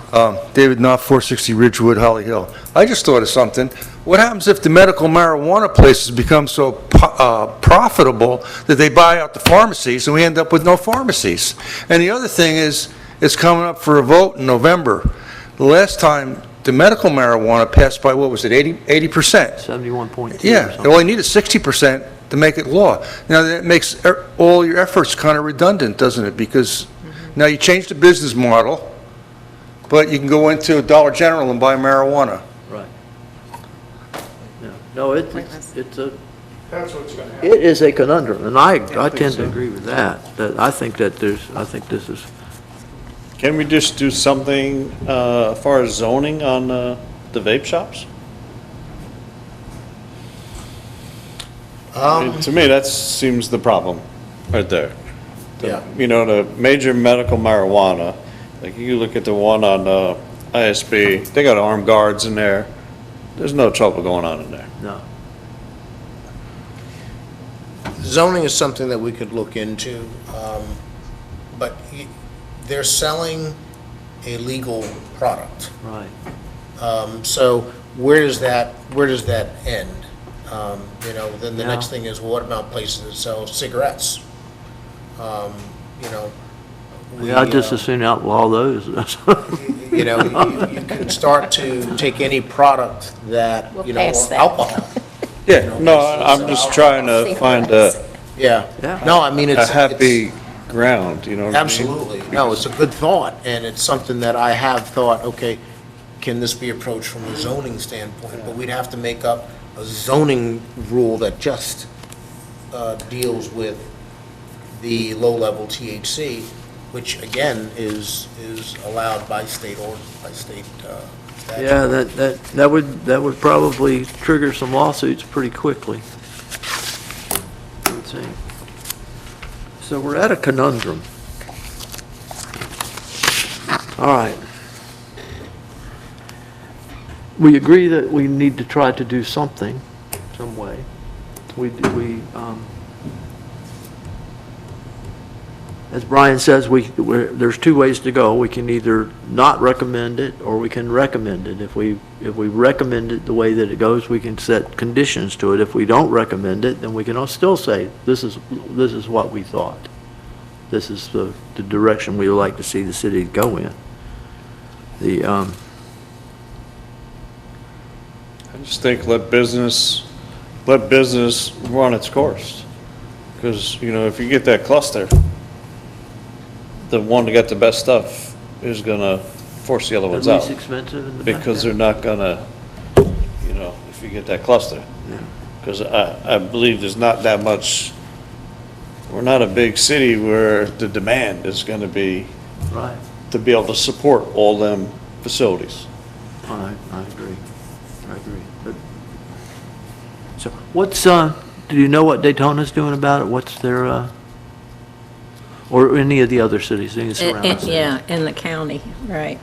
David Knopf, 460 Ridgewood, Holly Hill. I just thought of something. What happens if the medical marijuana places become so profitable that they buy out the pharmacies and we end up with no pharmacies? And the other thing is, it's coming up for a vote in November. The last time the medical marijuana passed by, what was it, 80%? 71.2 or Yeah, something. all you need is 60% to make it law. Now, that makes all your efforts kind of redundant, doesn't it? Because now you change the business model, but you can go into a Dollar General and buy marijuana. Right. No, it's a, That's what's going to happen. it is a conundrum, and I tend to agree with that, I think this is, Can we just do something as far as zoning on the vape shops? To me, that seems the problem right there. Yeah. The major medical marijuana, like you look at the one on ISB, they got armed guards in there. There's no trouble going on in there. no. Zoning is something that we could look into, but they're selling a legal product. Right. So where does that end? You know, then the Yeah. next thing is, well, what about places that sell cigarettes? You know. Yeah, I'd just as soon outlaw those. You know, you can start to take any product that, We'll you know, pass or that. alcohol. Yeah, no, I'm just trying to find a Yeah. Yeah. No, I mean, a it's. happy ground, you know what I mean? Absolutely. No, it's a good thought, and it's something that I have thought, okay, can this be approached from a zoning standpoint? But we'd have to make up a zoning rule that just deals with the low-level THC, which again is allowed by state or by state statute. Yeah, that would probably trigger some lawsuits pretty quickly. Let's see. So we're at a conundrum. All right. We agree that we need to try to do something, some way. As Brian says, there's two ways to go. We can either not recommend it, or we can recommend it. If we recommend it the way that it goes, we can set conditions to it. If we don't recommend it, then we can still say, this is what we thought. This is the direction we would like to see the city go in. I just think let business run its course. Because, you know, if you get that cluster, the one that got the best stuff is gonna force the other The ones out. least expensive and the best. Because they're not gonna, you know, if you get that cluster. Because I believe there's not that much, we're not a big city where the demand is gonna be Right. to be able to support all them facilities. I agree. But, so what's, do you know what Daytona's doing about it? What's their, or any of the other cities, any surrounding cities? Yeah, in the county, right.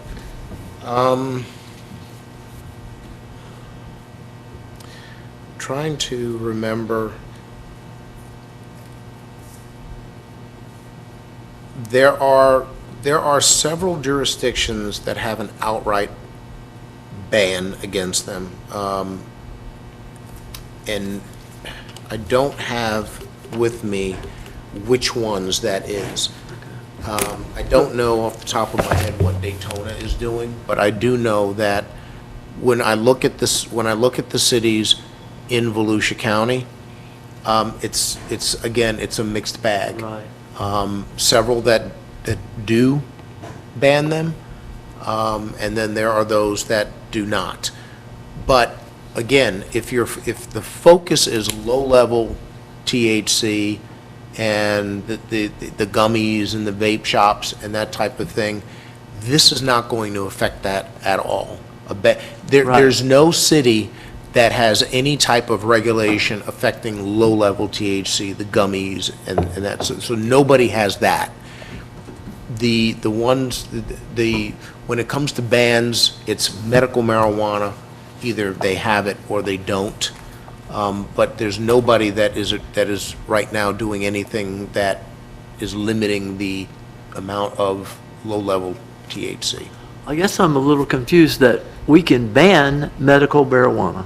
Trying to remember. There are several jurisdictions that have an outright ban against them. And I don't have with me which ones that is. I don't know off the top of my head what Daytona is doing, but I do know that when I look at the cities in Volusia County, it's a mixed bag. Right. Several that do ban them, and then there are those that do not. But again, if the focus is low-level THC and the gummies and the vape shops and that type of thing, this is not going to affect that at all. Right. There's no city that has any type of regulation affecting low-level THC, the gummies, and that, so nobody has that. When it comes to bans, it's medical marijuana, either they have it or they don't. But there's nobody that is right now doing anything that is limiting the amount of low-level THC. I guess I'm a little confused that we can ban medical marijuana.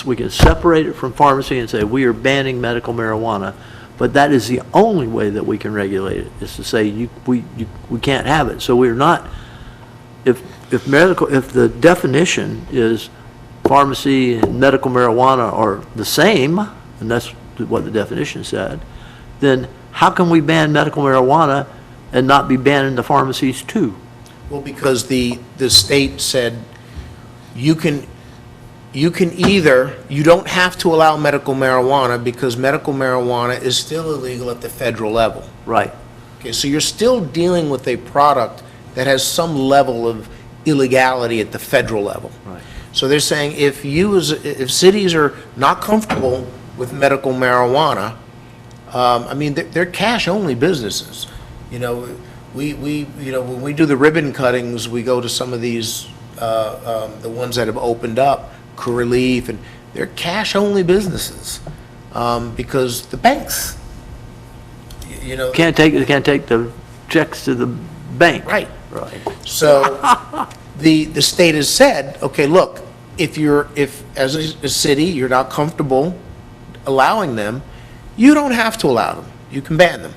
We can separate it from pharmacy and say, we are banning medical marijuana, but that is the only way that we can regulate it, is to say we can't have it. So we're not, if the definition is pharmacy and medical marijuana are the same, and that's what the definition said, then how can we ban medical marijuana and not be banning the pharmacies too? Well, because the state said you don't have to allow medical marijuana because medical marijuana is still illegal at the federal level. Right. Okay, so you're still dealing with a product that has some level of illegality at the federal level. Right. So they're saying if cities are not comfortable with medical marijuana, I mean, they're cash-only businesses. You know, when we do the ribbon cuttings, we go to some of these, the ones that have opened up, Relief, and they're cash-only businesses, because the banks, you know. They can't take the checks to the bank. Right. Right. So the state has said, okay, look, if as a city, you're not comfortable allowing them, you don't have to allow them. You can ban them.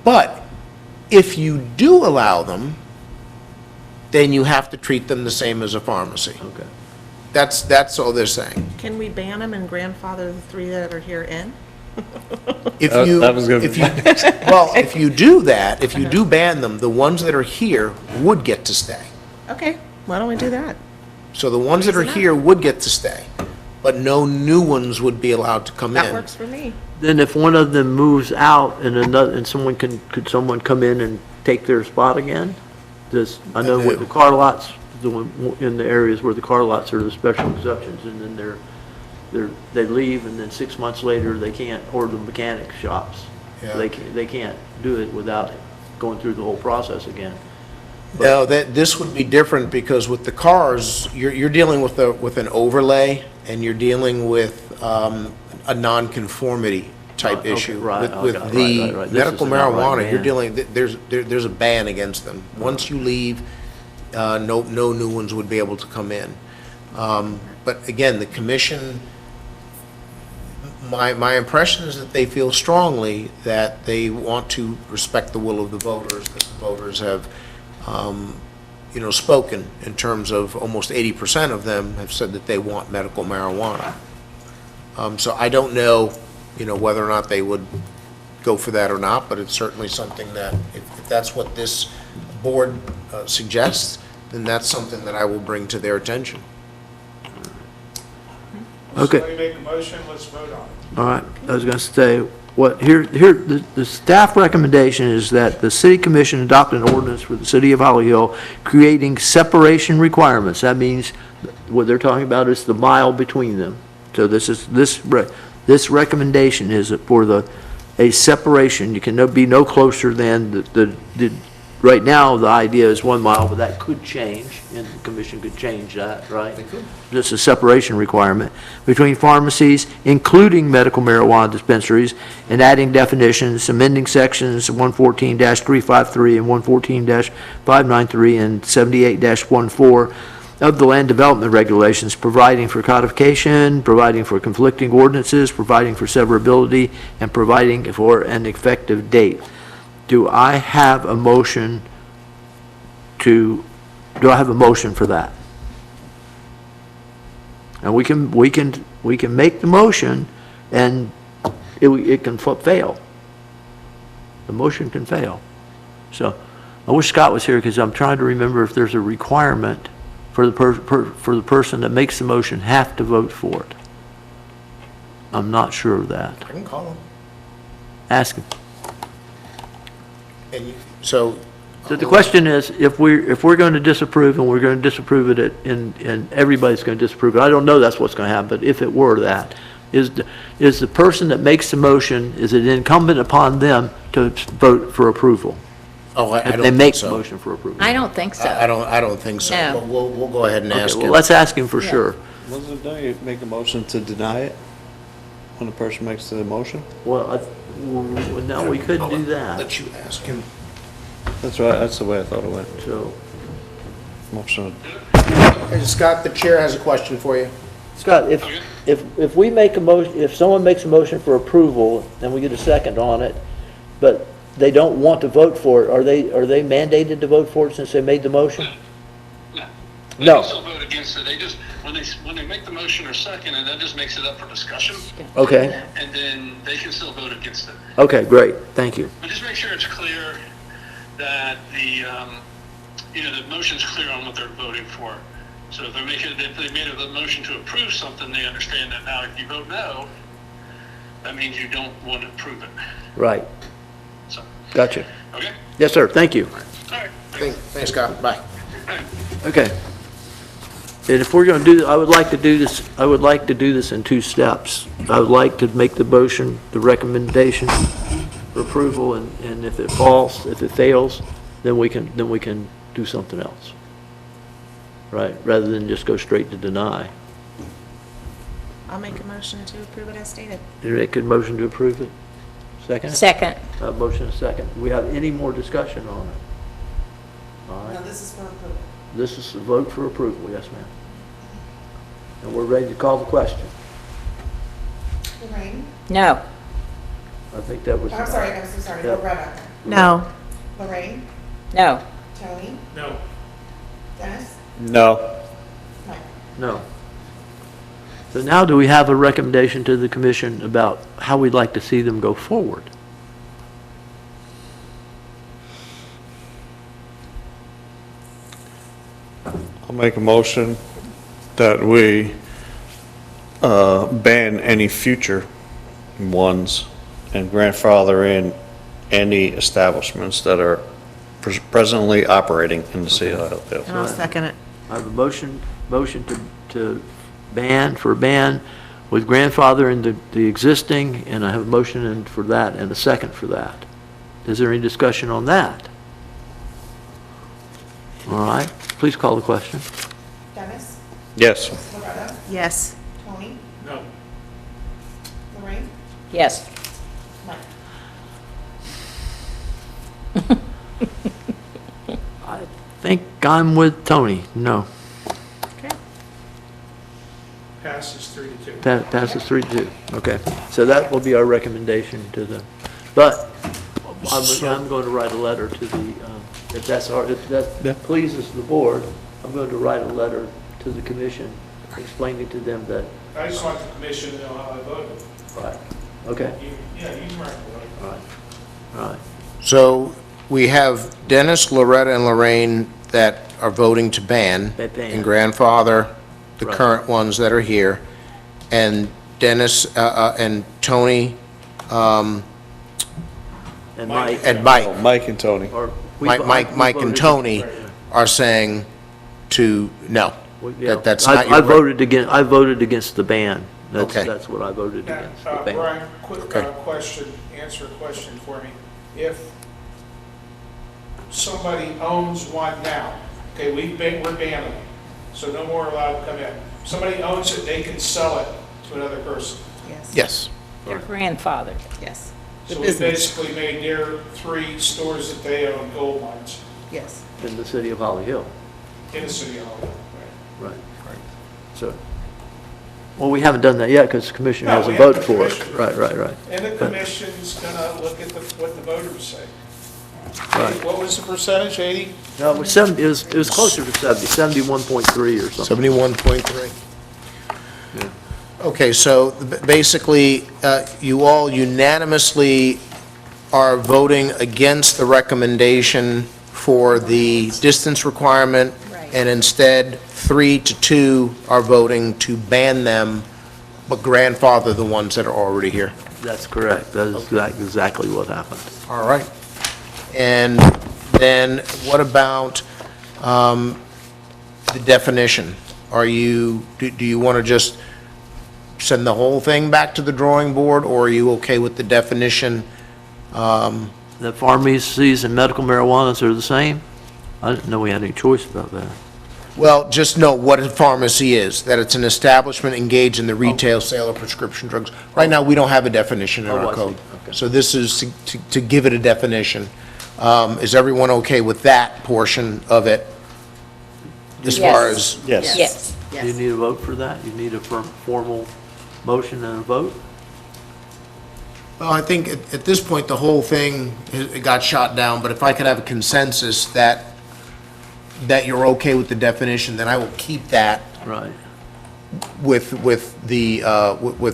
But if you do allow them, then you have to treat them the same as a pharmacy. Okay. That's all they're saying. Can we ban them and grandfather the 3 that are here in? If you, That was gonna be if you, well, if you do that, if you do ban them, the ones that are here would get to stay. Okay, why don't we do that? So the ones that are here would get to stay, but no new ones would be allowed to come That in. works for me. Then if one of them moves out and another, and someone could someone come in and take their spot again? I know with the car lots, in the areas where the car lots are the special exceptions, and then they leave, and then 6 months later, they can't, or the mechanic shops. Yeah. They can't do it without going through the whole process again. No, this would be different because with the cars, you're dealing with an overlay and you're dealing with a nonconformity type Okay, issue. right, With okay, the right. This medical is an outright marijuana, you're ban. dealing, there's a ban against them. Once you leave, no new ones would be able to come in. But again, the commission, my impression is that they feel strongly that they want to respect the will of the voters, that the voters have, spoken in terms of almost 80% of them have said that they want medical marijuana. So I don't know, whether or not they would go for that or not, but it's certainly something that, if that's what this board suggests, then that's something that I will bring to their attention. Okay. Somebody make a motion, let's vote on it. All right, I was going to say, the staff recommendation is that the city commission adopt an ordinance for the city of Holly Hill creating separation requirements. That means, what they're talking about is the mile between them. So this recommendation is for a separation. You can be no closer than right now, the idea is 1 mile, but that could change, and the commission could change that, right? They could. Just a separation requirement between pharmacies, including medical marijuana dispensaries, and adding definitions, amending sections 114-353 and 114-593 and 78-14 of the land development regulations, providing for codification, providing for conflicting ordinances, providing for severability, and providing for an effective date. Do I have a motion for that? And we can make the motion, and it can fail. The motion can fail. So I wish Scott was here, because I'm trying to remember if there's a requirement for the person that makes the motion have to vote for it. I'm not sure of that. I can call them. Ask him. So So the question is, if we're going to disapprove, and we're going to disapprove it, and everybody's going to disapprove it, I don't know that's what's going to happen, but if it were that, is the person that makes the motion, is it incumbent upon them to vote for approval? I If don't they think make the so. motion for approval? I don't think so. I don't think so. No. But we'll go ahead and Okay, ask well, him. let's ask him for sure. Wasn't, don't you make a motion to deny it when the person makes the motion? Well, no, we couldn't do that, Let you ask him. That's right, that's the way I thought it went. so. Motion. Hey, Scott, the chair has a question for you. Scott, if we make a motion, if someone makes a motion for approval, and we get a second on it, but they don't want to vote for it, are they mandated to vote for it since they made the motion? No. They No. can still vote against it. They just, when they make the motion or second, and that just makes it up for discussion, Okay, and then they can still vote against it. okay, great, thank you. But just make sure it's clear that the motion's clear on what they're voting for. So if they made a motion to approve something, they understand that now if you vote no, that means you don't want to approve it. Right, So, gotcha. okay? Yes, sir, thank you. All right. Thanks, Scott. Bye. Okay. And if we're going to do, I would like to do this in 2 steps. I would like to make the motion, the recommendation for approval, and if it fails, then we can do something else. Right, rather than just go straight to deny. I'll make a motion to approve it as stated. You make a motion to approve it? Second? Second. Motion and second. Do we have any more discussion on it? All right. No, this is for approval. This is a vote for approval, yes, ma'am. And we're ready to call the question. Lorraine? No. I think that was. I'm sorry, I'm so sorry, Yeah. Loretta. No. Lorraine? No. Tony? No. Dennis? No. Mike? No. So now do we have a recommendation to the commission about how we'd like to see them go forward? I'll make a motion that we ban any future ones and grandfather in any establishments that are presently operating in the city of Highfield. And I'll second it. I have a motion to ban with grandfather in the existing, and I have a motion for that and a second for that. Is there any discussion on that? All right, please call the question. Dennis? Yes. Loretta? Yes. Tony? No. Lorraine? Yes. Mike? I think I'm with Tony, no. Passes 3-2. Passes 3-2, okay. So that will be our recommendation to the, but I'm going to write a letter to the, if that pleases the board, I'm going to write a letter to the commission explaining to them that, I just want the commission to know how I voted. right, okay, Yeah, you can write the letter. all right, all right. So we have Dennis, Loretta, and Lorraine that are voting to ban. That ban. And grandfather, the Right. current ones that are here. And Dennis, and Tony, And Mike. and Mike. Oh, Mike and Tony. or we- Mike we and voted- Tony are saying to, no. Yeah. That's I- not your. I voted against the ban. Okay. That's what I voted Now, against, the ban. Brian, quick Okay. question, answer a question for me. If somebody owns one now, okay, we're banning them, so no more allowed to come in. Somebody owns it, they can sell it to another person. Yes. Yes. Their grandfather. Yes. The So we business. basically made their 3 stores that they own gold mines Yes. In the city of Holly Hill. in the city hall. Right. So, well, we haven't done that yet because the commission No, hasn't we have voted the for it. commission. Right. And the commission's gonna look at what the voters say. Right. What was the percentage, 80? No, it was 70, it was closer to 70, 71.3 or something. 71.3. Okay, so basically, you all unanimously are voting against the recommendation for the distance requirement, and instead, 3-2 are voting to ban them, but grandfather the ones that are already here. That's correct. That is exactly what happened. All right. And then what about the definition? Do you want to just send the whole thing back to the drawing board, or are you okay with the definition? That pharmacies and medical marijuanas are the same? I didn't know we had any choice about that. Well, just know what a pharmacy is, that it's an establishment engaged in the retail sale of prescription drugs. Right now, we don't have a definition in Oh, I our see. code. Okay. So this is to give it a definition. Is everyone okay with that portion of it? As far Yes. as, Yes. Yes. Do you need a vote for that? You need a formal motion and a vote? well, I think at this point, the whole thing, it got shot down, but if I could have a consensus that you're okay with the definition, then I will keep that Right. with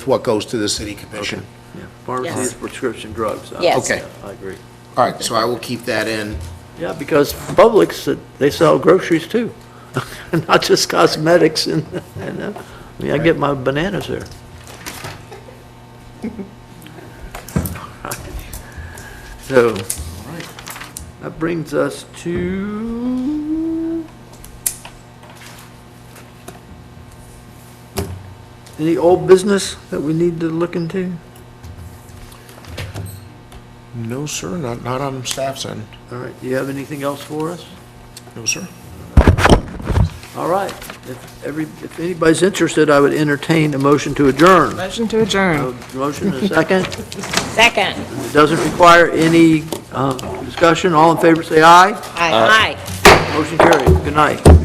what goes to the city commission. Yeah. Pharmacies, Yes. prescription drugs. Yes. Okay. I agree. All right, so I will keep that in. Yeah, because Publix, they sell groceries too, not just cosmetics and, I mean, I get my bananas there. So, that brings us to any old business that we need to look into? No, sir, not on staff's end. All right, do you have anything else for us? No, sir. All right, if anybody's interested, I would entertain a motion to adjourn. Motion to adjourn. A motion and a second. Second. It doesn't require any discussion. All in favor, say aye. Aye. Motion carried. Good night.